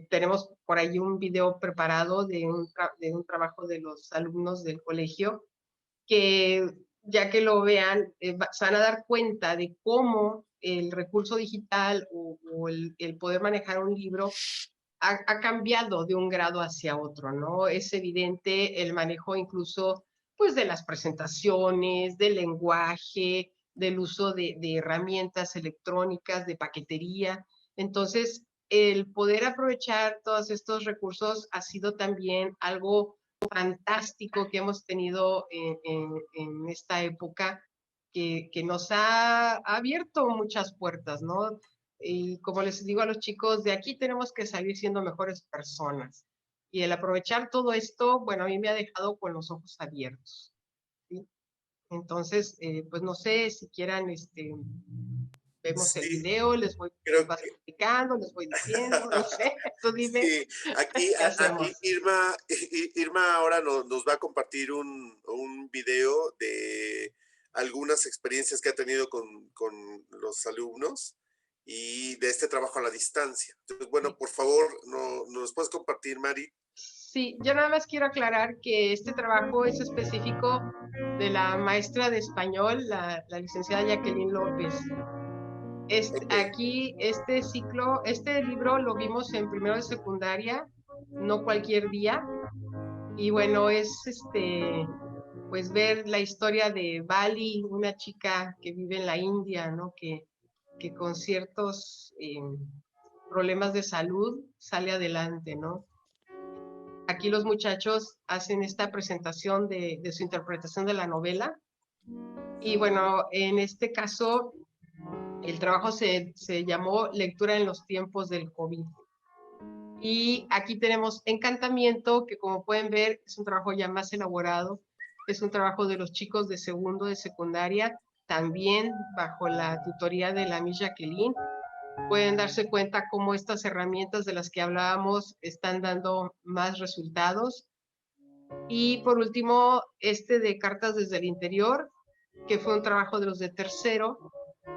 tenemos por ahí un video preparado de un trabajo de los alumnos del colegio que ya que lo vean, se van a dar cuenta de cómo el recurso digital o el poder manejar un libro ha cambiado de un grado hacia otro, ¿no? Es evidente el manejo incluso, pues, de las presentaciones, del lenguaje, del uso de herramientas electrónicas, de paquetería. Entonces, el poder aprovechar todos estos recursos ha sido también algo fantástico que hemos tenido en esta época que nos ha abierto muchas puertas, ¿no? Y como les digo a los chicos, de aquí tenemos que salir siendo mejores personas. Y el aprovechar todo esto, bueno, a mí me ha dejado con los ojos abiertos, ¿sí? Entonces, pues no sé si quieran, vemos el Sí, video, les voy creo vas que explicando, les voy diciendo, no sé, tú dime, sí, aquí, ¿qué aquí hacemos? Irma ahora nos va a compartir un video de algunas experiencias que ha tenido con los alumnos y de este trabajo a la distancia. Entonces, bueno, por favor, ¿nos puedes compartir, Mari? Sí, yo nada más quiero aclarar que este trabajo es específico de la maestra de español, la licenciada Jacqueline López. Ok, Aquí, este ciclo, este libro lo vimos en primero de secundaria, no cualquier día. Y bueno, es pues ver la historia de Bali, una chica que vive en la India, ¿no? Que con ciertos problemas de salud sale adelante, ¿no? Aquí los muchachos hacen esta presentación de su interpretación de la novela. Y bueno, en este caso, el trabajo se llamó Lectura en los tiempos del COVID. Y aquí tenemos Encantamiento, que como pueden ver es un trabajo ya más elaborado. Es un trabajo de los chicos de segundo de secundaria, también bajo la tutoría de la Miss Jacqueline. Pueden darse cuenta cómo estas herramientas de las que hablábamos están dando más resultados. Y por último, este de Cartas desde el Interior, que fue un trabajo de los de tercero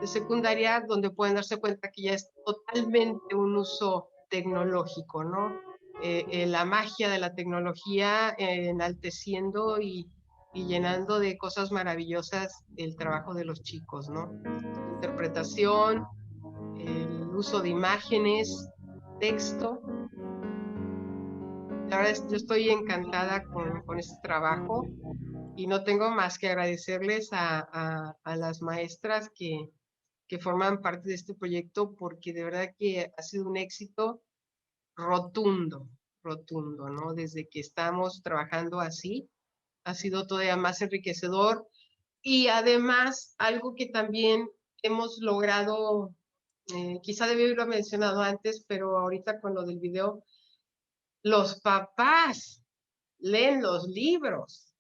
de secundaria, donde pueden darse cuenta que ya es totalmente un uso tecnológico, ¿no? La magia de la tecnología enalteciendo y llenando de cosas maravillosas el trabajo de los chicos, ¿no? Interpretación, el uso de imágenes, texto. La verdad es que yo estoy encantada con este trabajo y no tengo más que agradecerles a las maestras que forman parte de este proyecto porque de verdad que ha sido un éxito rotundo, rotundo, ¿no? Desde que estamos trabajando así, ha sido todavía más enriquecedor y además algo que también hemos logrado, quizá debí haberlo mencionado antes, pero ahorita con lo del video, los papás leen los libros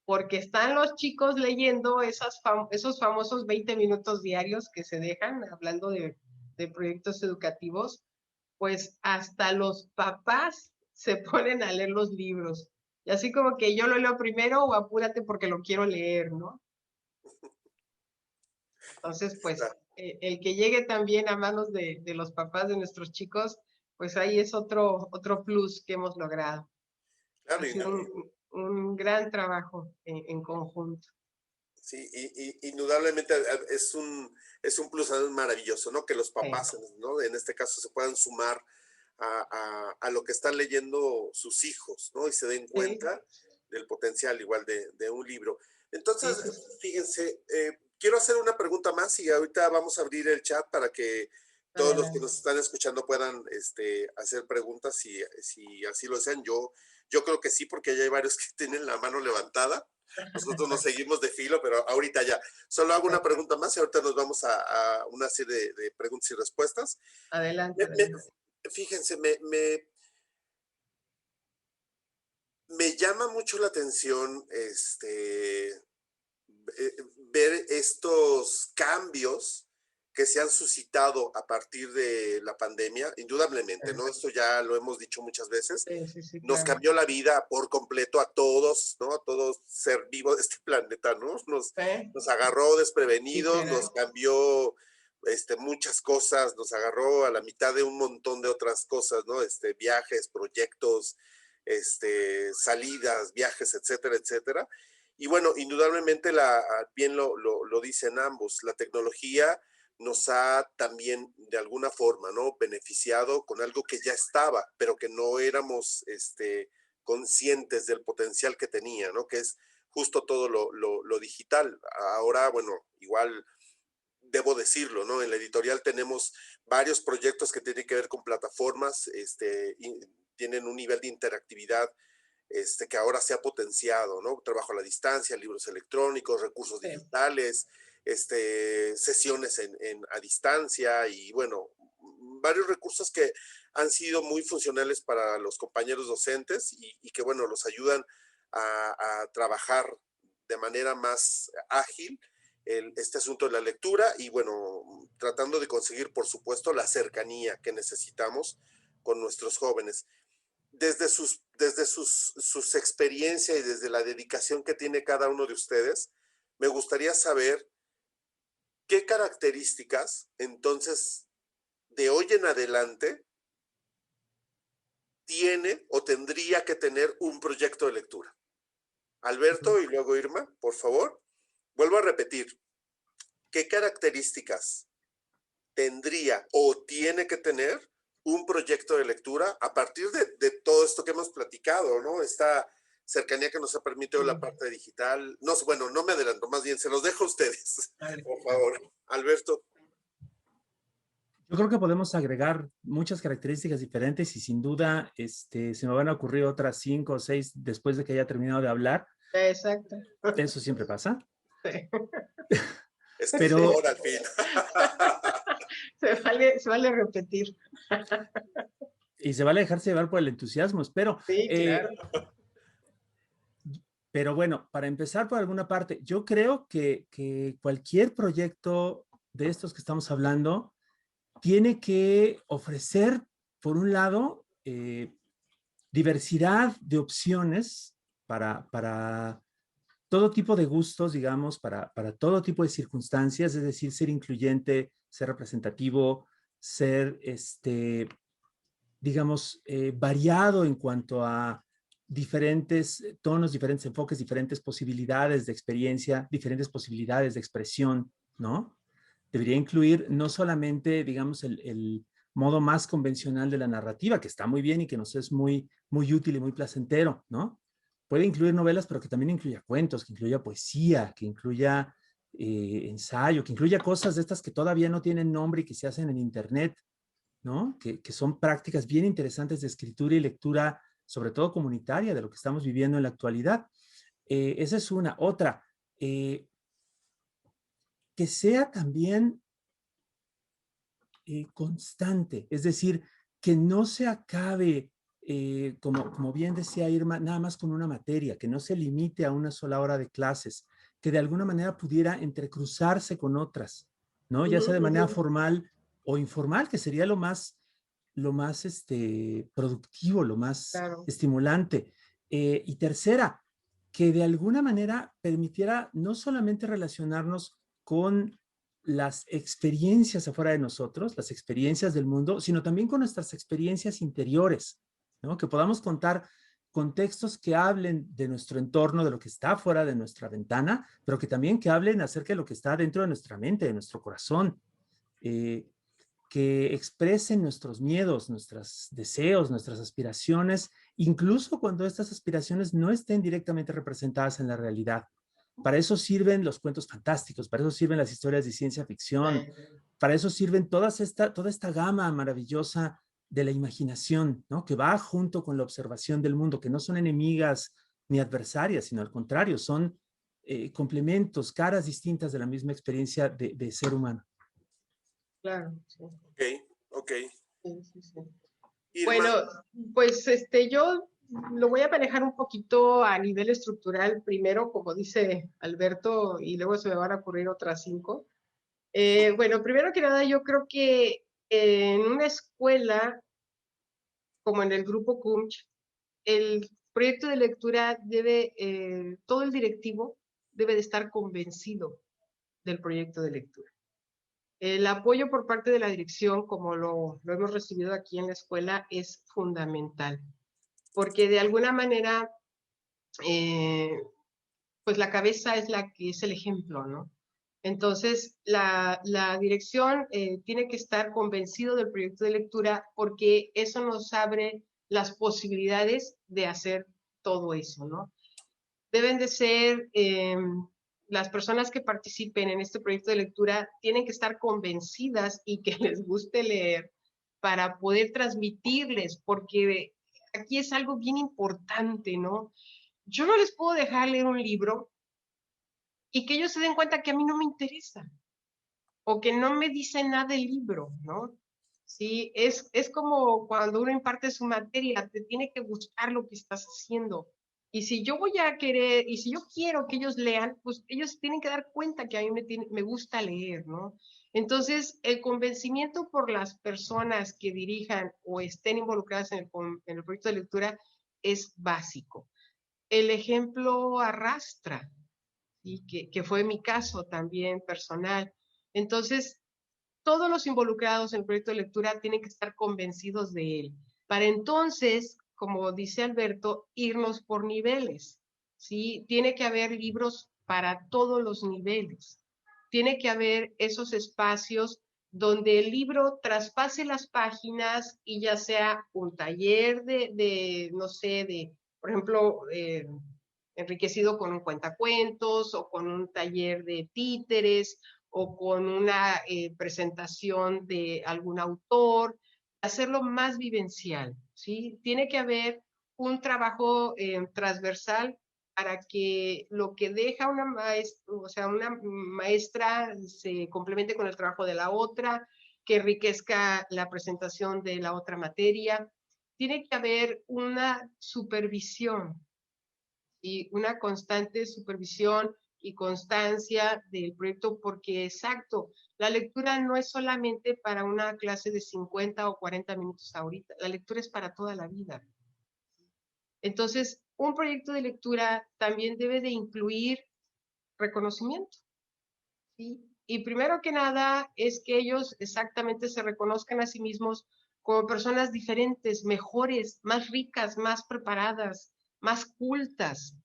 porque están los chicos leyendo esos famosos 20 minutos diarios que se dejan hablando de proyectos educativos, pues hasta los papás se ponen a leer los libros. Y así como que yo lo leo primero o apúrate porque lo quiero leer, ¿no? Entonces, pues el que llegue también a manos de los papás de nuestros chicos, pues ahí es otro plus que hemos logrado. claro, Ha sido un gran trabajo en conjunto. sí, indudablemente es un plus maravilloso, ¿no? Que los papás, ¿no? En este caso se puedan sumar a lo que están leyendo sus hijos, ¿no? Y se den Sí, cuenta del potencial igual de un libro. sí, Entonces, sí, sí. fíjense, quiero hacer una pregunta más y ahorita vamos a abrir el chat para que todos los que Adelante. nos están escuchando puedan hacer preguntas si así lo desean. Yo creo que sí, porque ya hay varios que tienen la mano levantada. Nosotros nos seguimos de filo, pero ahorita ya. Solo hago una pregunta más y ahorita nos vamos a una serie de preguntas y respuestas. Adelante, Me- me- adelante. Fíjense, me llama mucho la atención ver estos cambios que se han suscitado a partir de la pandemia, indudablemente, ¿no? Esto ya lo hemos dicho muchas veces. Sí, sí, sí, Nos claro. cambió la vida por completo a todos, ¿no? A todo ser vivo de este planeta, ¿no? Sí, Nos agarró desprevenidos, nos literal. cambió muchas cosas, nos agarró a la mitad de un montón de otras cosas, ¿no? Viajes, proyectos, salidas, viajes, etcétera, etcétera. Y bueno, indudablemente, bien lo dicen ambos, la tecnología nos ha también de alguna forma, ¿no? Beneficiado con algo que ya estaba, pero que no éramos conscientes del potencial que tenía, ¿no? Que es justo todo lo digital. Ahora, bueno, igual debo decirlo, ¿no? En la editorial tenemos varios proyectos que tienen que ver con plataformas, tienen un nivel de interactividad que ahora se ha potenciado, ¿no? Trabajo a la distancia, libros electrónicos, recursos Sí, digitales, sesiones a distancia y bueno, varios recursos que han sido muy funcionales para los compañeros docentes y que bueno, los ayudan a trabajar de manera más ágil este asunto de la lectura y bueno, tratando de conseguir por supuesto la cercanía que necesitamos con nuestros jóvenes. Desde sus experiencias y desde la dedicación que tiene cada uno de ustedes, me gustaría saber qué características, entonces, de hoy en adelante, tiene o tendría que tener un proyecto de lectura. Alberto y luego Irma, por favor. Vuelvo a repetir, ¿qué características tendría o tiene que tener un proyecto de lectura a partir de todo esto que hemos platicado, ¿no? Esta cercanía que nos ha permitido la parte digital. No, bueno, no me adelanto, más bien se los dejo a ustedes, por favor. Alberto. Yo creo que podemos agregar muchas características diferentes y sin duda se me van a ocurrir otras 5 o 6 después de que haya terminado de hablar. Exacto. Eso siempre pasa. Sí. Es que pero al fin. Se vale repetir. Y se vale dejarse llevar por el entusiasmo, espero. Sí, claro. Pero bueno, para empezar por alguna parte, yo creo que cualquier proyecto de estos que estamos hablando tiene que ofrecer, por un lado, diversidad de opciones para todo tipo de gustos, digamos, para todo tipo de circunstancias, es decir, ser incluyente, ser representativo, ser, digamos, variado en cuanto a diferentes tonos, diferentes enfoques, diferentes posibilidades de experiencia, diferentes posibilidades de expresión, ¿no? Debería incluir no solamente, digamos, el modo más convencional de la narrativa, que está muy bien y que nos es muy, muy útil y muy placentero, ¿no? Puede incluir novelas, pero que también incluya cuentos, que incluya poesía, que incluya ensayo, que incluya cosas de estas que todavía no tienen nombre y que se hacen en Internet, ¿no? Que son prácticas bien interesantes de escritura y lectura, sobre todo comunitaria, de lo que estamos viviendo en la actualidad. Esa es una. Otra, que sea también constante, es decir, que no se acabe, como bien decía Irma, nada más con una materia, que no se limite a una sola hora de clases, que de alguna manera pudiera entrecruzarse con otras, ¿no? Ya sea de manera formal o informal, que sería lo más productivo, lo más estimulante. Y tercera, que de alguna manera permitiera no solamente relacionarnos con las experiencias afuera de nosotros, las experiencias del mundo, sino también con nuestras experiencias interiores, ¿no? Que podamos contar contextos que hablen de nuestro entorno, de lo que está fuera de nuestra ventana, pero que también que hablen acerca de lo que está dentro de nuestra mente, de nuestro corazón, que expresen nuestros miedos, nuestros deseos, nuestras aspiraciones, incluso cuando estas aspiraciones no estén directamente representadas en la realidad. Para eso sirven los cuentos fantásticos, para eso sirven las historias de ciencia ficción, para eso sirven toda esta gama maravillosa de la imaginación, ¿no? Que va junto con la observación del mundo, que no son enemigas ni adversarias, sino al contrario, son complementos, caras distintas de la misma experiencia de ser humano. Claro, sí. Ok. Sí. Bueno, pues yo lo voy a manejar un poquito a nivel estructural primero, como dice Alberto, y luego se me van a ocurrir otras 5. Bueno, primero que nada, yo creo que en una escuela, como en el grupo CUMCH, el proyecto de lectura todo el directivo debe de estar convencido del proyecto de lectura. El apoyo por parte de la dirección, como lo hemos recibido aquí en la escuela, es fundamental, porque de alguna manera, pues la cabeza es la que es el ejemplo, ¿no? Entonces, la dirección tiene que estar convencido del proyecto de lectura porque eso nos abre las posibilidades de hacer todo eso, ¿no? Deben de ser... las personas que participen en este proyecto de lectura tienen que estar convencidas y que les guste leer para poder transmitirles, porque aquí es algo bien importante, ¿no? Yo no les puedo dejar leer un libro y que ellos se den cuenta que a mí no me interesa o que no me dice nada el libro, ¿no? Sí, es como cuando uno imparte su materia, te tiene que gustar lo que estás haciendo. Y si yo voy a querer, y si yo quiero que ellos lean, pues ellos tienen que dar cuenta que a mí me gusta leer, ¿no? Entonces, el convencimiento por las personas que dirijan o estén involucradas en el proyecto de lectura es básico. El ejemplo arrastra, ¿sí? Que fue mi caso también personal. Entonces, todos los involucrados en el proyecto de lectura tienen que estar convencidos de él. Para entonces, como dice Alberto, irnos por niveles, ¿sí? Tiene que haber libros para todos los niveles. Tiene que haber esos espacios donde el libro traspase las páginas y ya sea un taller no sé, por ejemplo, enriquecido con un cuentacuentos o con un taller de títeres o con una presentación de algún autor, hacerlo más vivencial, ¿sí? Tiene que haber un trabajo transversal para que lo que deja una maestra, o sea, una maestra se complemente con el trabajo de la otra, que enriquezca la presentación de la otra materia. Tiene que haber una supervisión y una constante supervisión y constancia del proyecto, porque exacto, la lectura no es solamente para una clase de 50 o 40 minutos ahorita, la lectura es para toda la vida. Entonces, un proyecto de lectura también debe de incluir reconocimiento, ¿sí? Y primero que nada es que ellos exactamente se reconozcan a sí mismos como personas diferentes, mejores, más ricas, más preparadas, más cultas.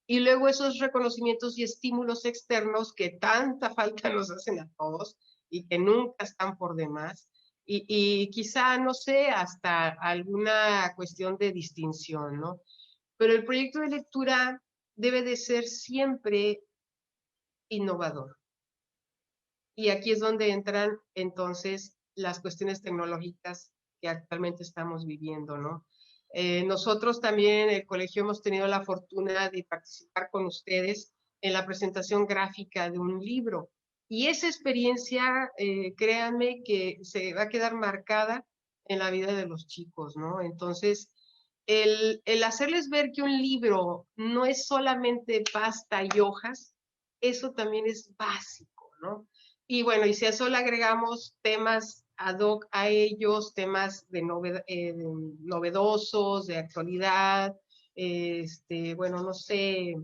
Y luego esos reconocimientos y estímulos externos que tanta falta nos hacen a todos y que nunca están por demás. Y quizá, no sé, hasta alguna cuestión de distinción, ¿no? Pero el proyecto de lectura debe de ser siempre innovador. Y aquí es donde entran entonces las cuestiones tecnológicas que actualmente estamos viviendo, ¿no? Nosotros también en el colegio hemos tenido la fortuna de participar con ustedes en la presentación gráfica de un libro. Y esa experiencia, créanme que se va a quedar marcada en la vida de los chicos, ¿no? Entonces, el hacerles ver que un libro no es solamente pasta y hojas, eso también es básico, ¿no? Y bueno, y si a eso le agregamos temas ad hoc a ellos, temas de novedosos, de actualidad, bueno, no sé,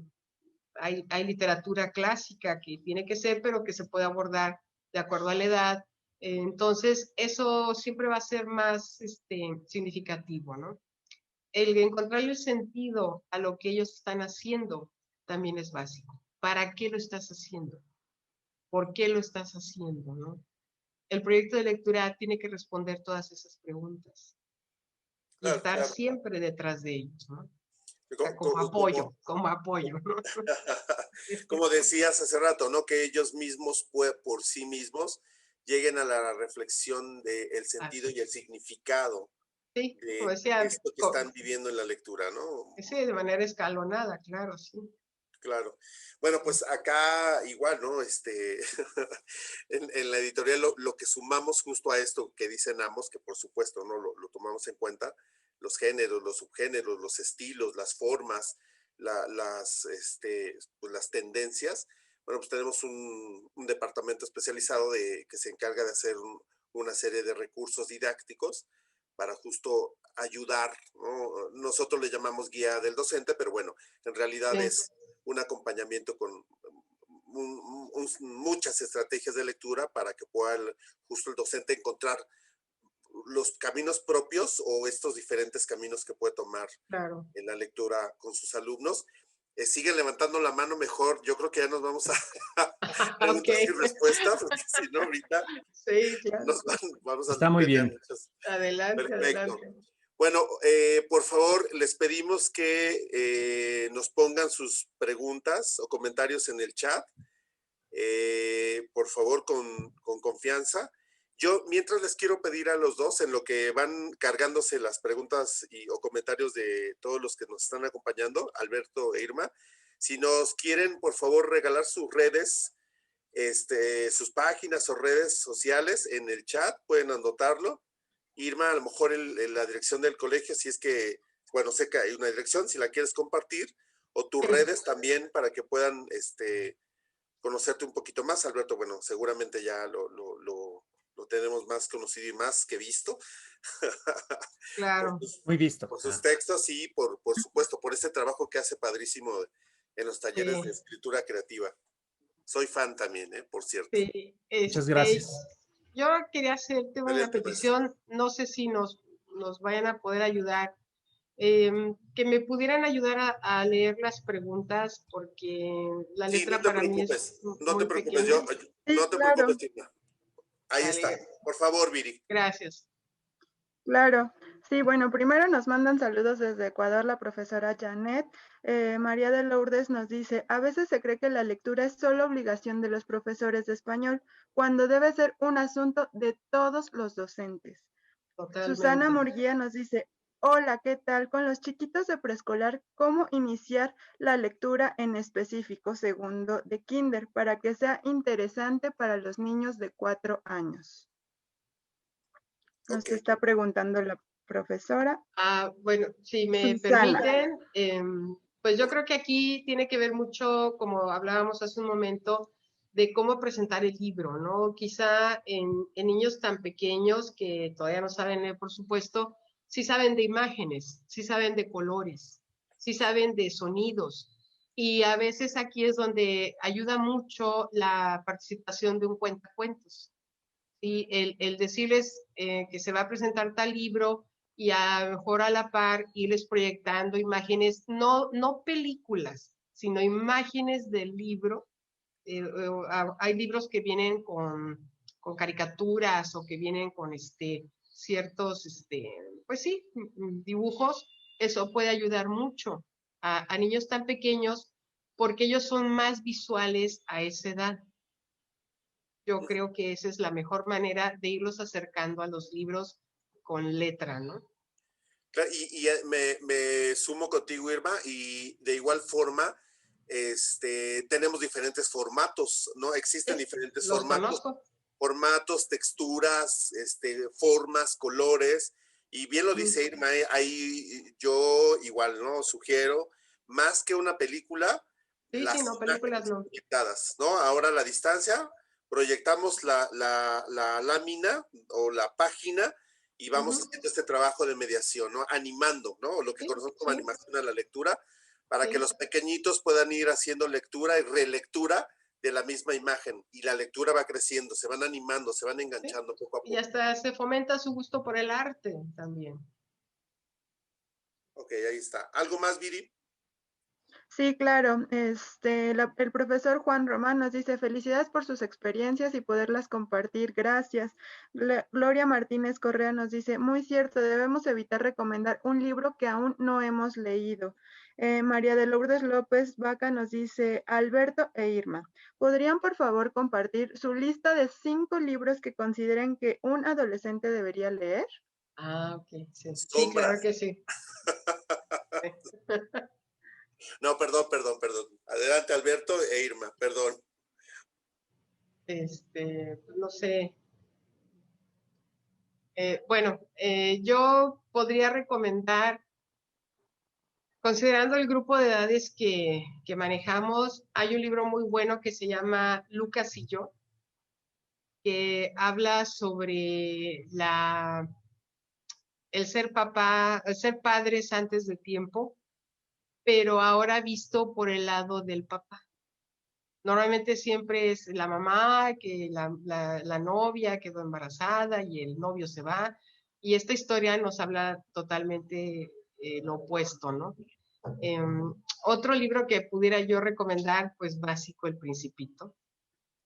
hay literatura clásica que tiene que ser, pero que se puede abordar de acuerdo a la edad. Entonces, eso siempre va a ser más significativo, ¿no? El encontrarle el sentido a lo que ellos están haciendo también es básico. ¿Para qué lo estás haciendo? ¿Por qué lo estás haciendo? ¿No? El proyecto de lectura tiene que responder todas esas preguntas y Claro, estar claro. siempre detrás de ellos, ¿no? O sea, Como, como apoyo, ¿no? como decías hace rato, ¿no? Que ellos mismos, por sí mismos, lleguen a la reflexión del sentido Así. y el significado Sí, como de decía, esto que están viviendo en la lectura, ¿no? sí, de manera escalonada, claro, sí. Claro. Bueno, pues acá igual, ¿no? En la editorial lo que sumamos justo a esto que dicen ambos, que por supuesto, ¿no? Lo tomamos en cuenta, los géneros, los subgéneros, los estilos, las formas, pues las tendencias. Bueno, pues tenemos un departamento especializado que se encarga de hacer una serie de recursos didácticos para justo ayudar, ¿no? Nosotros le llamamos guía del docente, pero bueno, en realidad Sí. es un acompañamiento con muchas estrategias de lectura para que pueda justo el docente encontrar los caminos propios o estos diferentes caminos que puede tomar Claro. en la lectura con sus alumnos. Siguen levantando la mano mejor. Yo creo que ya nos vamos a preguntas Okay. y respuestas, porque si no, ahorita sí, claro. vamos a Está muy tener bien. muchas. Adelante, Perfecto. adelante. Bueno, por favor, les pedimos que nos pongan sus preguntas o comentarios en el chat. Por favor, con confianza. Yo, mientras les quiero pedir a los dos, en lo que van cargándose las preguntas o comentarios de todos los que nos están acompañando, Alberto e Irma, Si nos quieren, por favor, regalar sus redes, sus páginas o redes sociales en el chat, pueden anotarlo. Irma, a lo mejor en la dirección del colegio, si es que, bueno, sé que hay una dirección, si la quieres compartir, o tus redes también para que puedan conocerte un poquito más. Alberto, bueno, seguramente ya lo tenemos más conocido y más que visto. Claro. Muy visto. Por sus textos y por supuesto, por ese trabajo que hace padrísimo en los talleres de escritura creativa. Soy fan también, por cierto. Sí, Muchas gracias. Yo quería hacerte una petición, no sé si nos vayan a poder ayudar, que me pudieran ayudar a leer las preguntas, porque la letra para mí es no te preocupes, pequeña. no te preocupes, Irma. Ahí está. Por favor, Viri. Gracias. Claro, sí, bueno, primero nos mandan saludos desde Ecuador la profesora Janet. María de Lourdes nos dice, a veces se cree que la lectura es solo obligación de los profesores de español, cuando debe ser un asunto de todos los docentes. Totalmente. Susana Murguía nos dice, hola, ¿qué tal? Con los chiquitos de preescolar, ¿cómo iniciar la lectura en específico, segundo de kinder, para que sea interesante para los niños de 4 años? Nos está preguntando la profesora. Bueno, si me permiten, pues yo creo que aquí tiene que ver mucho, como hablábamos hace un momento, de cómo presentar el libro, ¿no? Quizá en niños tan pequeños que todavía no saben leer, por supuesto, sí saben de imágenes, sí saben de colores, sí saben de sonidos. Y a veces aquí es donde ayuda mucho la participación de un cuentacuentos. ¿Sí? El decirles que se va a presentar tal libro y a lo mejor a la par irles proyectando imágenes, no películas, sino imágenes del libro. Hay libros que vienen con caricaturas o que vienen con ciertos, pues sí, dibujos. Eso puede ayudar mucho a niños tan pequeños porque ellos son más visuales a esa edad. Yo creo que esa es la mejor manera de irlos acercando a los libros con letra, ¿no? Y me sumo contigo, Irma, y de igual forma, tenemos diferentes formatos, ¿no? Existen diferentes formatos. Conozco. Formatos, texturas, formas, colores, y bien lo dice Irma, ahí yo igual, ¿no? Sugiero, más que una película, las películas no. proyectadas, ¿no? Ahora a la distancia, proyectamos la lámina o la página y vamos haciendo este trabajo de mediación, ¿no? Animando, ¿no? Lo que conocemos como animación a la lectura, para que los pequeñitos puedan ir haciendo lectura y relectura de la misma imagen, y la lectura va creciendo, se van animando, se van enganchando poco a poco. Y hasta se fomenta su gusto por el arte también. Ok, ahí está. ¿Algo más, Viri? Sí, claro. El profesor Juan Román nos dice, felicidades por sus experiencias y poderlas compartir. Gracias. Gloria Martínez Correa nos dice, muy cierto, debemos evitar recomendar un libro que aún no hemos leído. María de Lourdes López Vaca nos dice, Alberto e Irma, ¿podrían por favor compartir su lista de 5 libros que consideren que un adolescente debería leer? Ok, sí. Sí, claro que sí. No, perdón. Adelante, Alberto e Irma, perdón. No sé. Bueno, yo podría recomendar, considerando el grupo de edades que manejamos, hay un libro muy bueno que se llama Lucas y yo, que habla sobre el ser padres antes de tiempo, pero ahora visto por el lado del papá. Normalmente siempre es la mamá, que la novia quedó embarazada y el novio se va, y esta historia nos habla totalmente lo opuesto, ¿no? Otro libro que pudiera yo recomendar, pues básico, El Principito.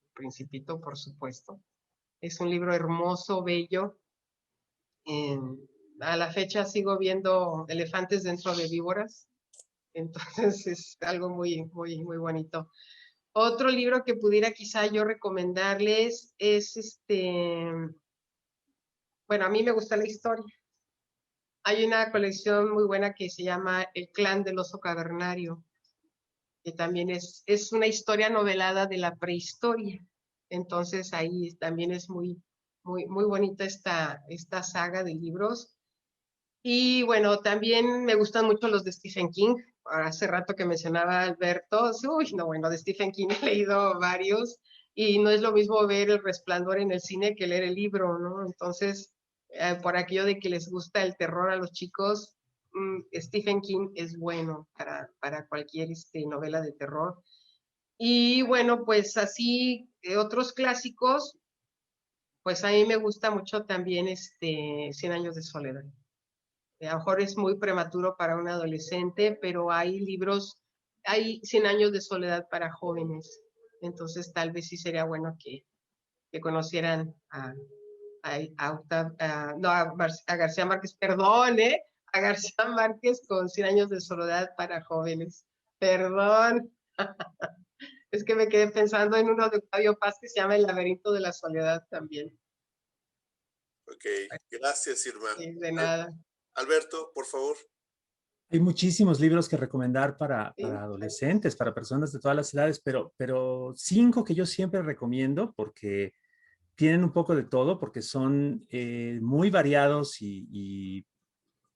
El Principito, por supuesto. Es un libro hermoso, bello. A la fecha sigo viendo elefantes dentro de víboras, entonces es algo muy, muy, muy bonito. Otro libro que pudiera quizá yo recomendarles es bueno, a mí me gusta la historia. Hay una colección muy buena que se llama El Clan del Oso Cavernario. que también es una historia novelada de la prehistoria. Entonces ahí también es muy bonita esta saga de libros. Y bueno, también me gustan mucho los de Stephen King. Hace rato que mencionaba Alberto, uy, no, bueno, de Stephen King he leído varios y no es lo mismo ver El Resplandor en el cine que leer el libro, ¿no? Entonces, por aquello de que les gusta el terror a los chicos, Stephen King es bueno para cualquier novela de terror. Y bueno, pues así, otros clásicos, pues a mí me gusta mucho también 100 años de soledad. A lo mejor es muy prematuro para un adolescente, pero hay libros, hay 100 años de soledad para jóvenes. Entonces tal vez sí sería bueno que conocieran a García Márquez, perdón, a García Márquez con 100 años de soledad para jóvenes. Perdón. Es que me quedé pensando en uno de Octavio Paz que se llama El laberinto de la soledad también. Ok, gracias, Irma. Sí, de nada. Alberto, por favor. Hay muchísimos libros que recomendar para adolescentes, para personas de todas las edades, pero 5 que yo siempre recomiendo porque tienen un poco de todo, porque son muy variados y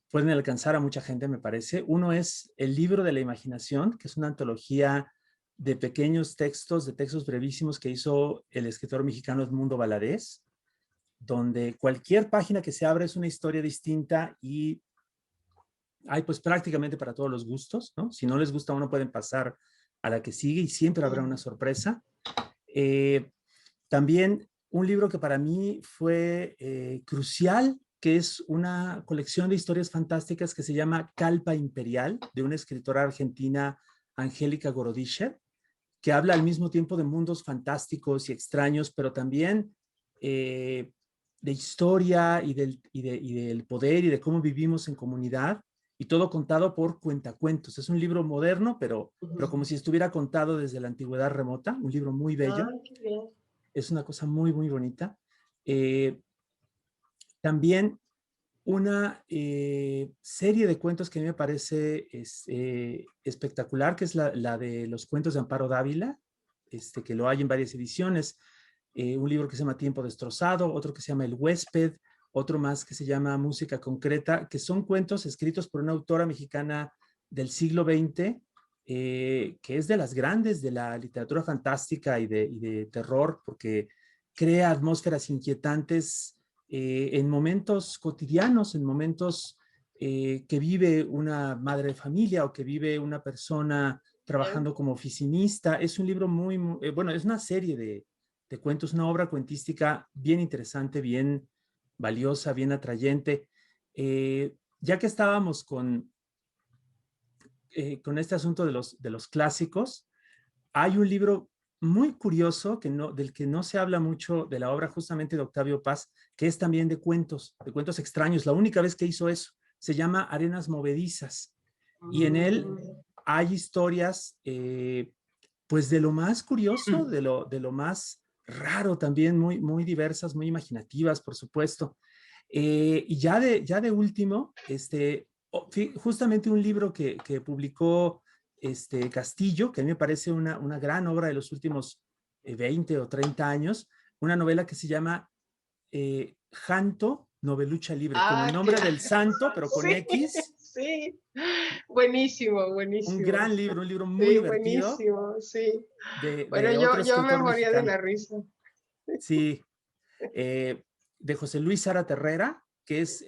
pueden alcanzar a mucha gente, me parece. Uno es El libro de la imaginación, que es una antología de pequeños textos, de textos brevísimos que hizo el escritor mexicano Edmundo Valadez, donde cualquier página que se abre es una historia distinta y hay pues prácticamente para todos los gustos, ¿no? Si no les gusta uno pueden pasar a la que sigue y siempre habrá una sorpresa. También un libro que para mí fue crucial, que es una colección de historias fantásticas que se llama Calpa Imperial, de una escritora argentina, Angélica Gorodischer, que habla al mismo tiempo de mundos fantásticos y extraños, pero también de historia y del poder y de cómo vivimos en comunidad, y todo contado por cuentacuentos. Es un libro moderno, pero como si estuviera contado desde la antigüedad remota, un libro muy bello. Qué bien. Es una cosa muy, muy bonita. También una serie de cuentos que a mí me parece espectacular, que es la de los cuentos de Amparo Dávila, que lo hay en varias ediciones. Un libro que se llama Tiempo Destrozado, otro que se llama El Huésped, otro más que se llama Música Concreta, que son cuentos escritos por una autora mexicana del siglo XX, que es de las grandes de la literatura fantástica y de terror, porque crea atmósferas inquietantes en momentos cotidianos, en momentos que vive una madre de familia o que vive una persona trabajando como oficinista. Es un libro muy bueno, es una serie de cuentos, una obra cuentística bien interesante, bien valiosa, bien atrayente. Ya que estábamos con este asunto de los clásicos, hay un libro muy curioso del que no se habla mucho, de la obra justamente de Octavio Paz, que es también de cuentos extraños. La única vez que hizo eso se llama Arenas Movedizas, y en él hay historias pues de lo más curioso, de lo más raro también, muy, muy diversas, muy imaginativas, por supuesto. Y ya de último, justamente un libro que publicó Castillo, que a mí me parece una gran obra de los últimos 20 o 30 años, una novela que se llama Janto, Novelucha Libre, como el nombre del santo, pero con X. Sí, buenísimo, buenísimo. Un gran libro, un libro muy divertido. Buenísimo, sí. Bueno, yo me moría mexicano. de la risa. Sí, de José Luis Zárate Herrera, que es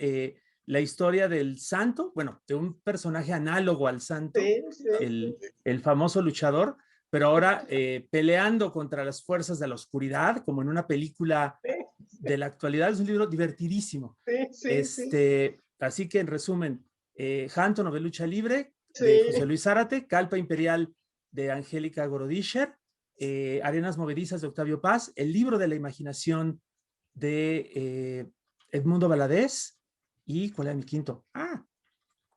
la historia del santo, bueno, de un personaje análogo al santo, el famoso luchador, pero ahora peleando contra las fuerzas de la oscuridad, como en una película de la actualidad. Es un libro divertidísimo. Así que en resumen, Janto, Novelucha Libre, de José Luis Zárate, Calpa Imperial de Angélica Gorodischer, Arenas Movedizas de Octavio Paz, El libro de la imaginación de Edmundo Valadez, y ¿cuál era mi quinto?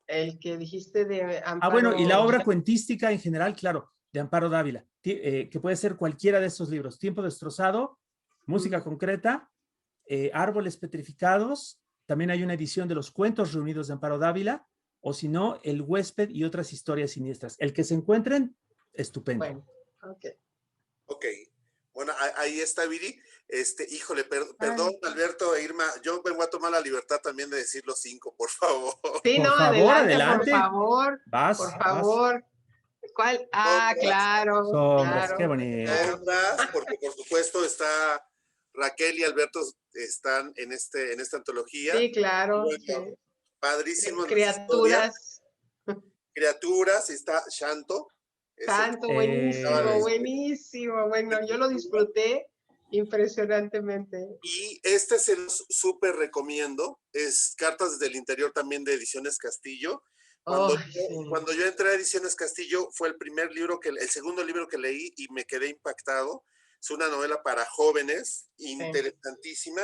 El que dijiste de Amparo. Bueno, y la obra cuentística en general, claro, de Amparo Dávila, que puede ser cualquiera de estos libros: Tiempo Destrozado, Música Concreta, Árboles Petrificados. También hay una edición de los cuentos reunidos de Amparo Dávila, o si no, El Huésped y otras historias siniestras. El que se encuentren, Estupendo. Bueno, ok. Ok. Bueno, ahí está, Viri. Híjole, perdón, Alberto e Irma, yo vengo a tomar la libertad también de decir los 5, por favor. Sí, Por no, favor, adelante, adelante. por favor. Vas, Por vas. favor. ¿Cuál? Ah, claro, Sombras, claro. qué bonito. Sombras, porque por supuesto está Raquel y Alberto están en esta antología. Sí, claro. Bueno, Sí. padrísimo las historias. Criaturas. Criaturas, está Shanto. Santo, buenísimo, buenísimo. Bueno, yo lo disfruté impresionantemente. Y se los súper recomiendo. Es Cartas desde el Interior, también de Ediciones Castillo. Cuando yo entré a Ediciones Castillo, fue el segundo libro que leí y me quedé impactado. Es una novela para jóvenes, interesantísima.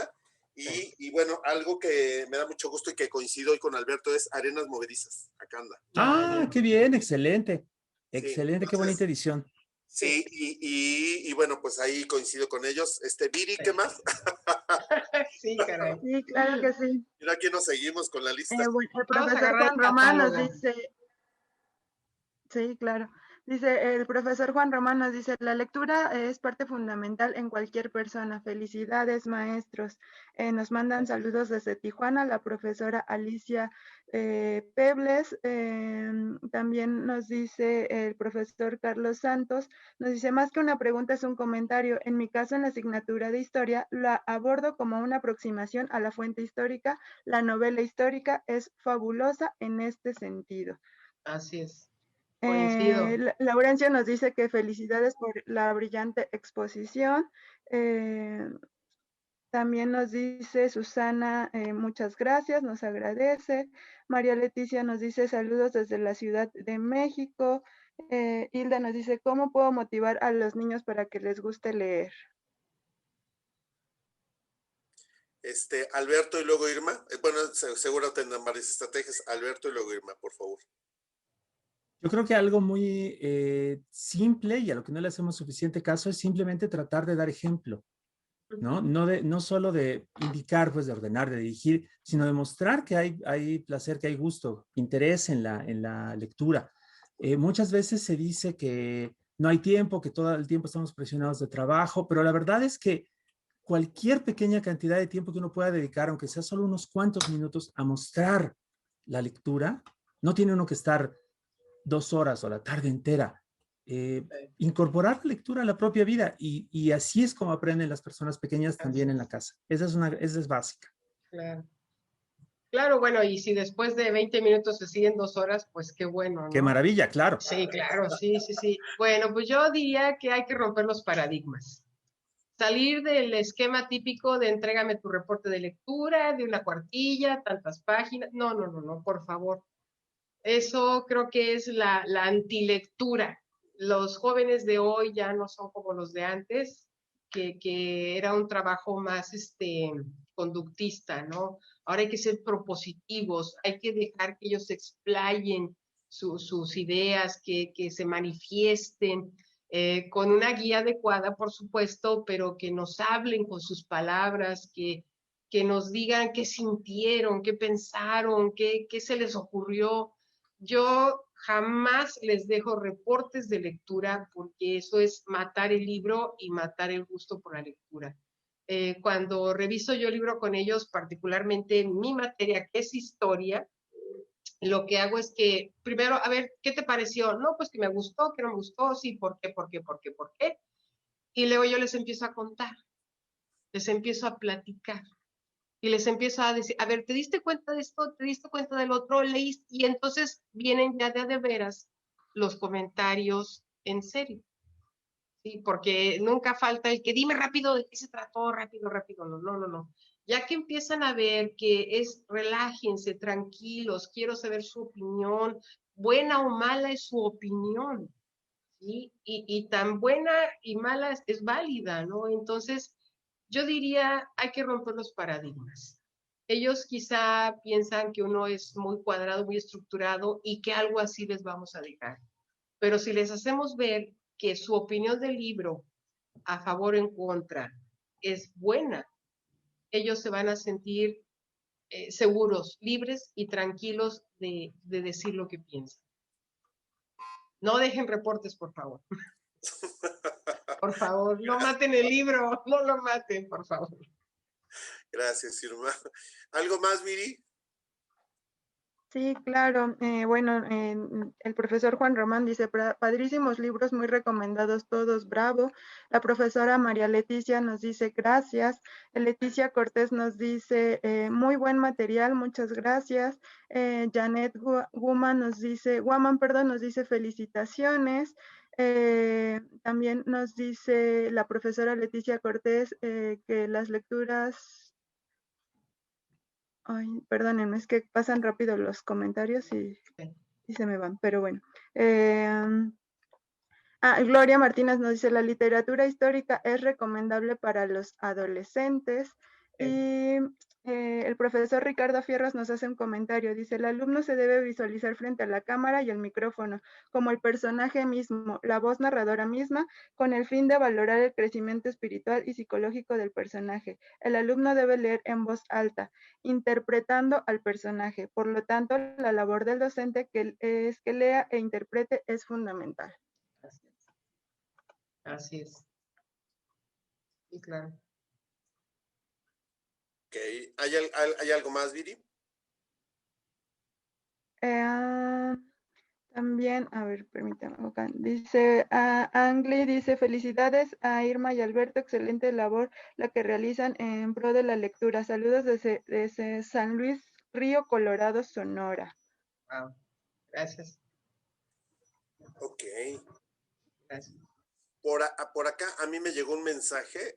Y bueno, algo que me da mucho gusto y que coincido hoy con Alberto es Arenas Movedizas. Acá anda. Ah, qué bien, excelente. Sí, Excelente, qué bonita edición. Sí, y bueno, pues ahí coincido con ellos. Viri, ¿qué más? Sí, caray. Sí, claro que sí. Mira, aquí nos seguimos con la lista. Bueno, el Vamos a profesor agarrar Juan el Román nos catálogo. dice, sí, claro. Dice, el profesor Juan Román nos dice, la lectura es parte fundamental en cualquier persona. Felicidades, maestros. Nos mandan saludos desde Tijuana, la profesora Alicia Pebles. También nos dice el profesor Carlos Santos, nos dice, más que una pregunta es un comentario. En mi caso, en la asignatura de historia, la abordo como una aproximación a la fuente histórica. La novela histórica es fabulosa en este sentido. Así es. Coincido. Laurencio nos dice que felicidades por la brillante exposición. También nos dice Susana, muchas gracias, nos agradece. María Leticia nos dice saludos desde la Ciudad de México. Hilda nos dice, ¿cómo puedo motivar a los niños para que les guste leer? Alberto y luego Irma. Bueno, seguro tendrán varias estrategias. Alberto y luego Irma, por favor. Yo creo que algo muy simple y a lo que no le hacemos suficiente caso es simplemente tratar de dar ejemplo, ¿no? No solo de indicar, pues de ordenar, de dirigir, sino de mostrar que hay placer, que hay gusto, interés en la lectura. Muchas veces se dice que no hay tiempo, que todo el tiempo estamos presionados de trabajo, pero la verdad es que cualquier pequeña cantidad de tiempo que uno pueda dedicar, aunque sea solo unos cuantos minutos, a mostrar la lectura, no tiene uno que estar 2 horas o la tarde entera. Incorporar la lectura a la propia vida y así es como aprenden las personas pequeñas también en la casa. Esa es básica. Claro. Claro, bueno, y si después de 20 minutos se siguen 2 horas, pues qué bueno, ¿no? Qué maravilla, claro. Sí, claro, sí, sí, sí. Bueno, pues yo diría que hay que romper los paradigmas. Salir del esquema típico de entrégame tu reporte de lectura, de una cuartilla, tantas páginas. No, no, no, no, por favor. Eso creo que es la antilectura. Los jóvenes de hoy ya no son como los de antes, que era un trabajo más conductista, ¿no? Ahora hay que ser propositivos, hay que dejar que ellos explayen sus ideas, que se manifiesten con una guía adecuada, por supuesto, pero que nos hablen con sus palabras, que nos digan qué sintieron, qué pensaron, qué se les ocurrió. Yo jamás les dejo reportes de lectura porque eso es matar el libro y matar el gusto por la lectura. Cuando reviso yo el libro con ellos, particularmente en mi materia, que es historia, lo que hago es que primero, a ver, ¿qué te pareció? No, pues que me gustó, que no me gustó, sí, ¿por qué, por qué, por qué, por qué? Y luego yo les empiezo a contar, les empiezo a platicar. Y les empiezo a decir, a ver, ¿te diste cuenta de esto? ¿Te diste cuenta del otro? ¿Leíste? Y entonces vienen ya de veras los comentarios en serio. Sí, porque nunca falta el que dime rápido de qué se trató, rápido, rápido. No, no, no, no. Ya que empiezan a ver que relájense, tranquilos, quiero saber su opinión, buena o mala es su opinión, ¿sí? Y tan buena y mala es válida, ¿no? Entonces, yo diría, hay que romper los paradigmas. Ellos quizá piensan que uno es muy cuadrado, muy estructurado y que algo así les vamos a dejar. Pero si les hacemos ver que su opinión del libro, a favor o en contra, es buena, ellos se van a sentir seguros, libres y tranquilos de decir lo que piensan. No dejen reportes, por favor. Por favor, no maten el libro, no lo maten, por favor. Gracias, Irma. ¿Algo más, Viri? Sí, claro. Bueno, el profesor Juan Román dice, padrísimos libros, muy recomendados todos, bravo. La profesora María Leticia nos dice, gracias. Leticia Cortés nos dice, muy buen material, muchas gracias. Janet Guman nos dice, nos dice, felicitaciones. También nos dice la profesora Leticia Cortés que las lecturas... Ay, perdónenme, es que pasan rápido los comentarios y se me van, pero bueno. Gloria Martínez nos dice, la literatura histórica es recomendable para los adolescentes. Y el profesor Ricardo Fierros nos hace un comentario, dice, el alumno se debe visualizar frente a la cámara y el micrófono, como el personaje mismo, la voz narradora misma, con el fin de valorar el crecimiento espiritual y psicológico del personaje. El alumno debe leer en voz alta, interpretando al personaje. Por lo tanto, la labor del docente es que lea e interprete es fundamental. Así es. Sí, claro. Ok. ¿Hay algo más, Viri? También, a ver, permítame, dice, Angli dice, felicidades a Irma y Alberto, excelente labor la que realizan en pro de la lectura. Saludos desde San Luis, Río Colorado, Sonora. Wow. Gracias. Ok. Gracias. Por acá a mí me llegó un mensaje,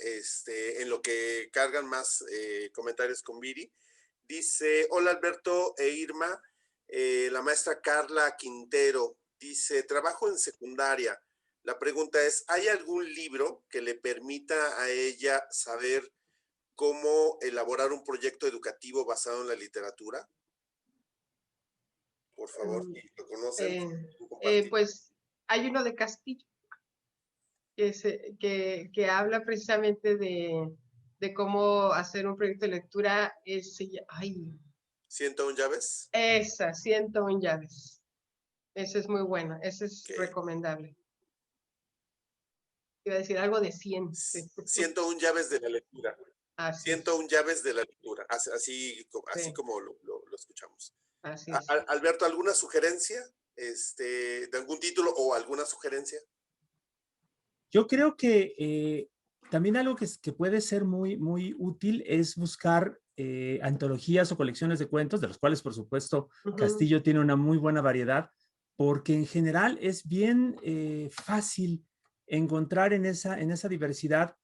en lo que cargan más comentarios con Viri. Dice, hola Alberto e Irma, la maestra Carla Quintero dice, trabajo en secundaria. La pregunta es, ¿hay algún libro que le permita a ella saber cómo elaborar un proyecto educativo basado en la literatura? Por favor, si lo conocen. Pues hay uno de Castillo que habla precisamente de cómo hacer un proyecto de lectura. 101 llaves. Esa, 101 llaves. Esa es muy buena, esa es Okay. Recomendable. Iba a decir algo de 100. 101 llaves de la lectura. Así 101 llaves de la lectura, así como lo escuchamos. Así es. Alberto, ¿alguna sugerencia de algún título o alguna sugerencia? Yo creo que también algo que puede ser muy, muy útil es buscar antologías o colecciones de cuentos, de los cuales, por supuesto, Castillo tiene una muy buena variedad, porque en general es bien fácil encontrar en esa diversidad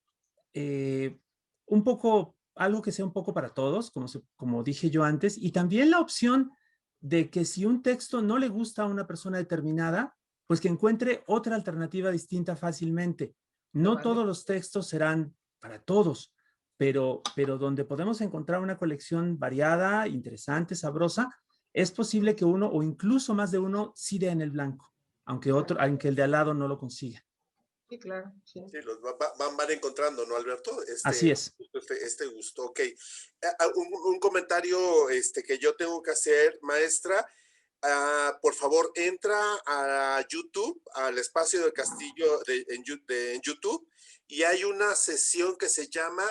un poco, algo que sea un poco para todos, como dije yo antes, y también la opción de que si un texto no le gusta a una persona determinada, pues que encuentre otra alternativa distinta fácilmente. No todos los textos serán para todos, pero donde podemos encontrar una colección variada, interesante, sabrosa, es posible que uno o incluso más de uno sí dé en el blanco, aunque el de al lado no lo consiga. Sí, claro. Sí, sí los van encontrando, ¿no, Alberto? Así es. Este gusto, ok. Un comentario que yo tengo que hacer, maestra. Por favor, entra a YouTube, al espacio del Castillo en YouTube, y hay una sesión que se llama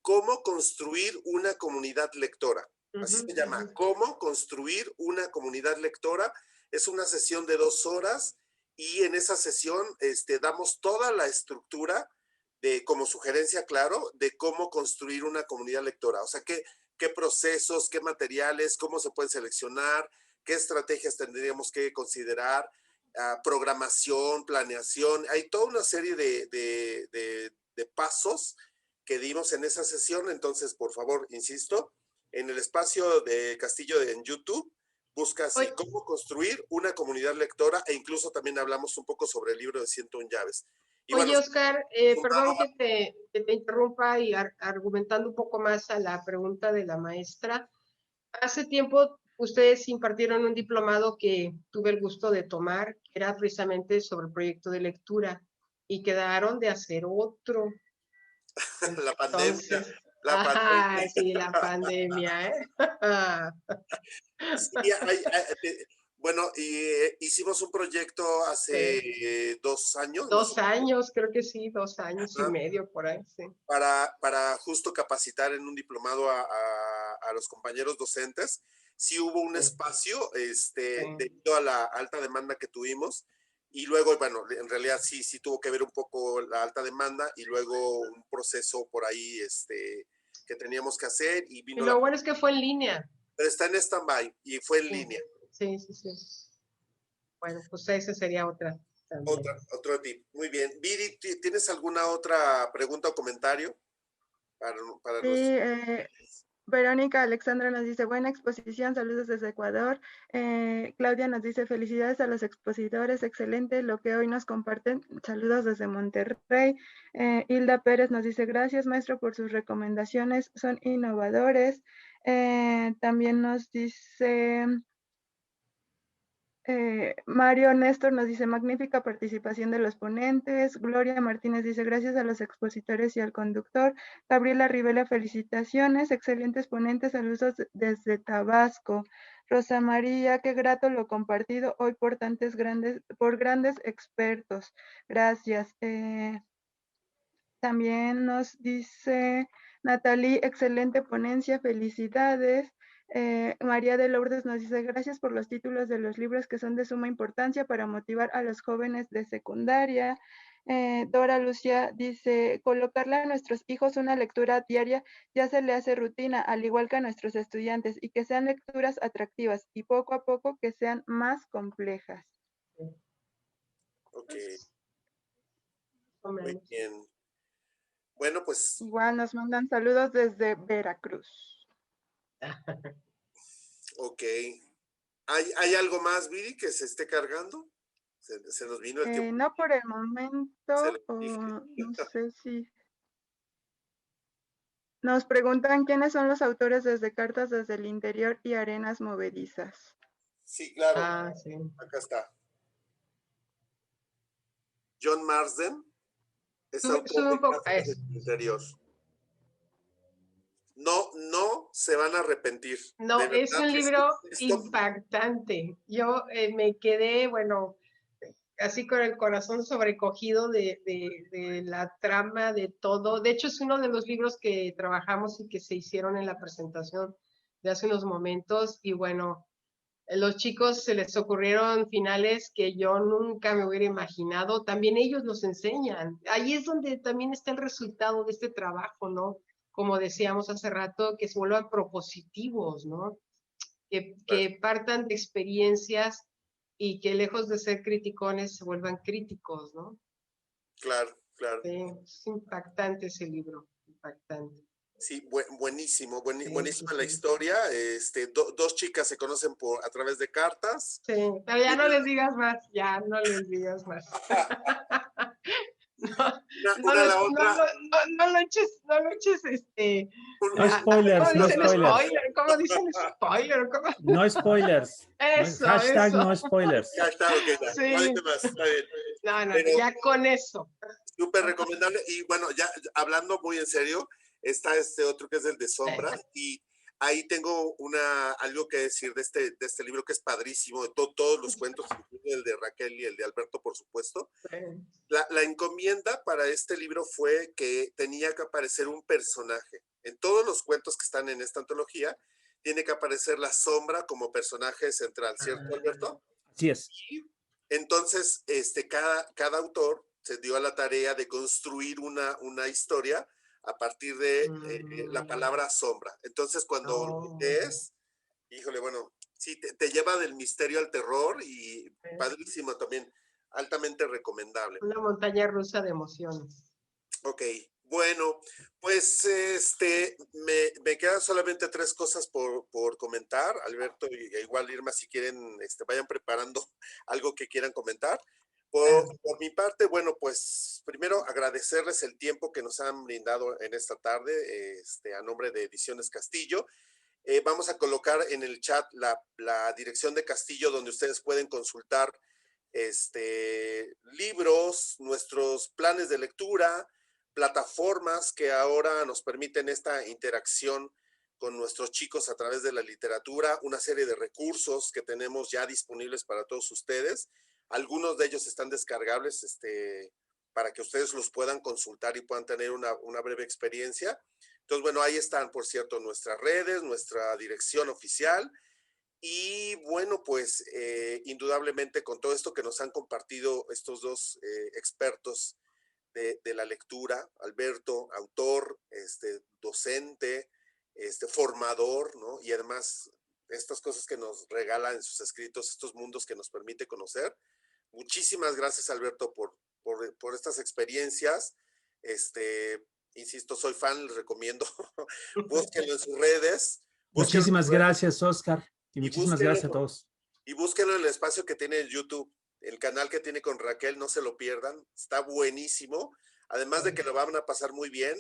¿Cómo construir una comunidad lectora? Así se llama, ¿Cómo construir una comunidad lectora? Es una sesión de 2 horas y en esa sesión damos toda la estructura como sugerencia, claro, de cómo construir una comunidad lectora. O sea, qué procesos, qué materiales, cómo se pueden seleccionar, qué estrategias tendríamos que considerar, programación, planeación. Hay toda una serie de pasos que dimos en esa sesión. Entonces, por favor, insisto, en el espacio de Castillo en YouTube, busca así, cómo construir una comunidad lectora, e incluso también hablamos un poco sobre el libro de 101 llaves. Y oye, bueno, Oscar, perdón que te interrumpa y argumentando un poco más a la pregunta de la maestra. Hace tiempo ustedes impartieron un diplomado que tuve el gusto de tomar, que era precisamente sobre el proyecto de lectura, y quedaron de hacer otro. Entonces, la pandemia. Sí, la pandemia, ¿eh? Sí, Bueno, y hicimos un proyecto hace 2 años, más o 2 años, creo que sí, 2 años y menos, medio por ahí, sí. para justo capacitar en un diplomado a los compañeros docentes. Sí hubo un Sí, espacio, sí. debido a la alta demanda que tuvimos, y luego, bueno, en realidad sí tuvo que ver un poco la alta demanda, y luego un proceso por ahí, que teníamos que hacer, y Y vino lo la... bueno es que fue en línea. Pero está en stand-by, y fue en Sí, línea. sí, sí, sí. Bueno, pues esa sería otra también. Otro tip. Muy bien. Viri, ¿tienes alguna otra pregunta o comentario para Sí, los... Verónica Alexandra nos dice, buena exposición, saludos desde Ecuador. Claudia nos dice, felicidades a los expositores, excelente lo que hoy nos comparten, saludos desde Monterrey. Hilda Pérez nos dice, gracias maestro por sus recomendaciones, son innovadores. También nos dice... Mario Néstor nos dice, magnífica participación de los ponentes. Gloria Martínez dice, gracias a los expositores y al conductor. Gabriela Rivela, felicitaciones, excelentes ponentes, saludos desde Tabasco. Rosa María, qué grato lo compartido hoy por grandes expertos. Gracias. También nos dice Natalie, excelente ponencia, felicidades. María de Lourdes nos dice, gracias por los títulos de los libros que son de suma importancia para motivar a los jóvenes de secundaria. Dora Lucia dice, colocarle a nuestros hijos una lectura diaria ya se le hace rutina, al igual que a nuestros estudiantes, y que sean lecturas atractivas y poco a poco que sean más complejas. Ok, muy Hombre, bien. Bueno, pues, Igual nos mandan saludos desde Veracruz. ok. ¿Hay algo más, Viri, que se esté cargando? Se nos vino el tiempo. No por el Se momento, lo dije. no sé si nos preguntan quiénes son los autores desde Cartas desde el Interior y Arenas Movedizas. Sí, claro. ah, sí. Acá está. John Marsden es autor Sube de un poco a Cartas eso. del Interior. No se van a arrepentir. De No, es verdad, un es libro un texto. impactante. Yo me quedé, bueno, así con el corazón sobrecogido de la trama, de todo. De hecho, es uno de los libros que trabajamos y que se hicieron en la presentación de hace unos momentos. Y bueno, los chicos se les ocurrieron finales que yo nunca me hubiera imaginado. También ellos nos enseñan. Ahí es donde también está el resultado de este trabajo, ¿no? Como decíamos hace rato, que se vuelvan propositivos, ¿no? Que partan de experiencias y que lejos de ser criticones se vuelvan críticos, ¿no? Claro, claro. Sí, es impactante ese libro, impactante. Sí, buenísimo, Sí, buenísima sí, la sí. historia. Dos chicas se conocen a través de cartas. Sí, pero ya no les digas más, ya no les digas más. No, Una a la otra, no lo eches, No ¿cómo spoilers, no dicen spoilers. spoiler? ¿Cómo dicen spoiler? ¿Cómo? No spoilers. Hashtag Eso. no spoilers. ya está, ok, ya. No Sí, dice más, está bien. no, Pero ya con eso. súper recomendable. Y bueno, ya hablando muy en serio, está este otro que es el de Sombra. Y ahí tengo algo que decir de este libro que es padrísimo, de todos los cuentos, incluido el de Raquel y el de Alberto, por supuesto. La encomienda para este libro fue que tenía que aparecer un personaje. En todos los cuentos que están en esta antología, tiene que aparecer la sombra como personaje central, ¿cierto, Alberto? Así es. Y entonces, cada autor se dio a la tarea de construir una historia a partir de la palabra sombra. Entonces, cuando lo lees, híjole, bueno, sí, te lleva del misterio al terror y padrísimo también, altamente recomendable. Una montaña rusa de emociones. Ok, bueno, pues me quedan solamente 3 cosas por comentar, Alberto, e igual Irma, si quieren, vayan preparando algo que quieran comentar. Por mi parte, bueno, pues primero agradecerles el tiempo que nos han brindado en esta tarde, a nombre de Ediciones Castillo. Vamos a colocar en el chat la dirección de Castillo, donde ustedes pueden consultar libros, nuestros planes de lectura, plataformas que ahora nos permiten esta interacción con nuestros chicos a través de la literatura, una serie de recursos que tenemos ya disponibles para todos ustedes. Algunos de ellos están descargables para que ustedes los puedan consultar y puedan tener una breve experiencia. Entonces, bueno, ahí están, por cierto, nuestras redes, nuestra dirección oficial. Y bueno, pues indudablemente con todo esto que nos han compartido estos dos expertos de la lectura, Alberto, autor, docente, formador, ¿no? Y además estas cosas que nos regala en sus escritos, estos mundos que nos permite conocer. Muchísimas gracias, Alberto, por estas experiencias. Insisto, soy fan, les recomiendo. Búsquenlo en sus redes. Muchísimas gracias, Oscar. Y muchísimas gracias a todos. Y búsquenlo en el espacio que tiene en YouTube, el canal que tiene con Raquel, no se lo pierdan, está buenísimo. Además de que lo van a pasar muy bien,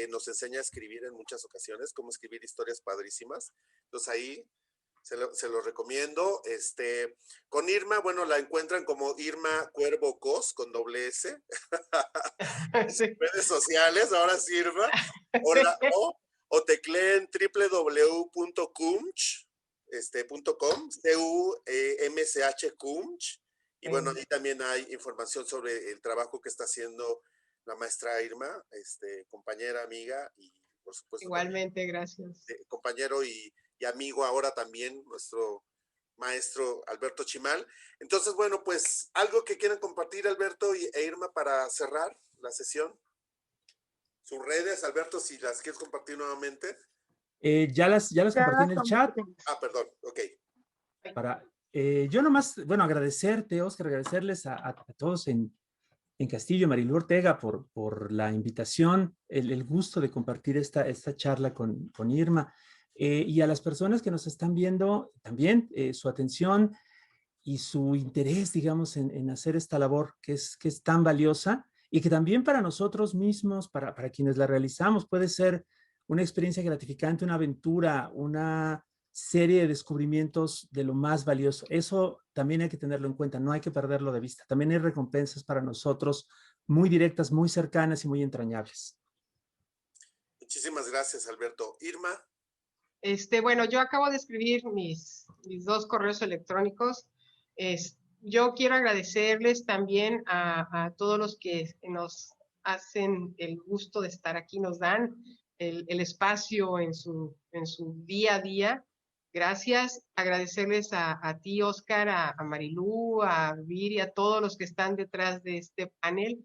nos enseña a escribir en muchas ocasiones, cómo escribir historias padrísimas. Entonces ahí se lo recomiendo. Con Irma, bueno, la encuentran como Irma Cuervo Cos, con doble S. Sí. Redes sociales, ahora sí, Irma. O tecleen www.cumch.com, C-U-M-C-H, y bueno, ahí también hay información sobre el trabajo que está haciendo la maestra Irma, compañera, amiga, y por supuesto igualmente, gracias. Compañero y amigo ahora también, nuestro maestro Alberto Chimal. Entonces, bueno, pues algo que quieran compartir, Alberto e Irma, para cerrar la sesión. Sus redes, Alberto, si las quieres compartir nuevamente. Ya las compartí en el chat. Perdón, ok. Yo nomás, bueno, agradecerte, Oscar, agradecerles a todos en Castillo, Marilu Ortega, por la invitación, el gusto de compartir esta charla con Irma, y a las personas que nos están viendo también, su atención y su interés, digamos, en hacer esta labor que es tan valiosa, y que también para nosotros mismos, para quienes la realizamos, puede ser una experiencia gratificante, una aventura, una serie de descubrimientos de lo más valioso. Eso también hay que tenerlo en cuenta, no hay que perderlo de vista. También hay recompensas para nosotros muy directas, muy cercanas y muy entrañables. Muchísimas gracias, Alberto. Irma. Bueno, yo acabo de escribir mis 2 correos electrónicos. Yo quiero agradecerles también a todos los que nos hacen el gusto de estar aquí, nos dan el espacio en su día a día. Gracias, agradecerles a ti, Oscar, a Marilu, a Viri, a todos los que están detrás de este panel,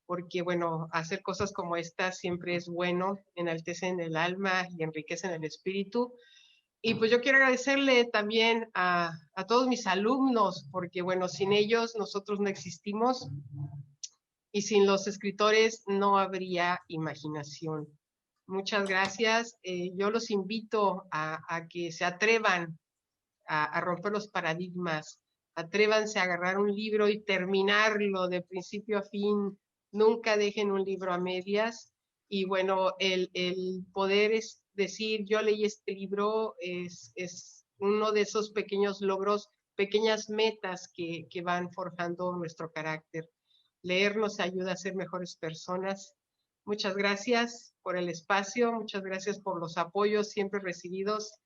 porque bueno, hacer cosas como esta siempre es bueno, enaltecen el alma y enriquecen el espíritu. Y pues yo quiero agradecerle también a todos mis alumnos, porque bueno, sin ellos nosotros no existimos, y sin los escritores no habría imaginación. Muchas gracias. Yo los invito a que se atrevan a romper los paradigmas. Atrévanse a agarrar un libro y terminarlo de principio a fin. Nunca dejen un libro a medias. Y bueno, el poder decir, yo leí este libro, es uno de esos pequeños logros, pequeñas metas que van forjando nuestro carácter. Leer nos ayuda a ser mejores personas. Muchas gracias por el espacio, muchas gracias por los apoyos siempre recibidos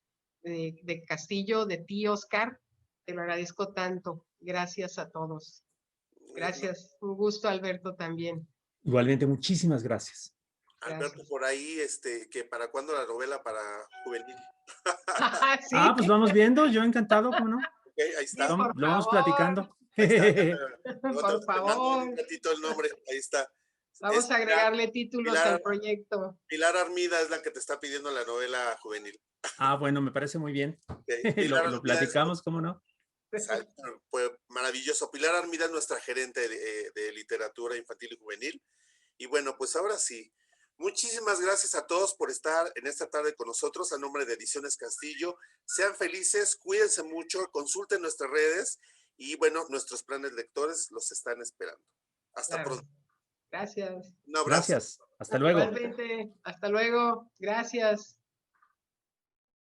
de Castillo, de ti, Oscar. Te lo agradezco tanto. Gracias a todos. Gracias. Un gusto, Alberto, también. Igualmente, muchísimas gracias. Alberto, gracias. Por ahí, que ¿para cuándo la novela para juvenil? ¿Sí? Pues vamos viendo, yo encantado, ¿cómo no? Okay, ahí está. Lo vamos platicando. Por favor. Un ratito el nombre, ahí está. Vamos a agregarle títulos al proyecto. Pilar Armida es la que te está pidiendo la novela juvenil. Bueno, me parece muy bien. Okay. lo platicamos, ¿cómo no? Pues maravilloso. Pilar Armida es nuestra gerente de literatura infantil y juvenil. Y bueno, pues ahora sí, muchísimas gracias a todos por estar en esta tarde con nosotros. A nombre de Ediciones Castillo, sean felices, cuídense mucho, consulten nuestras redes y bueno, nuestros planes lectores los están esperando. Hasta pronto. Gracias. Un abrazo. Gracias. Hasta luego. Igualmente. Hasta luego. Gracias.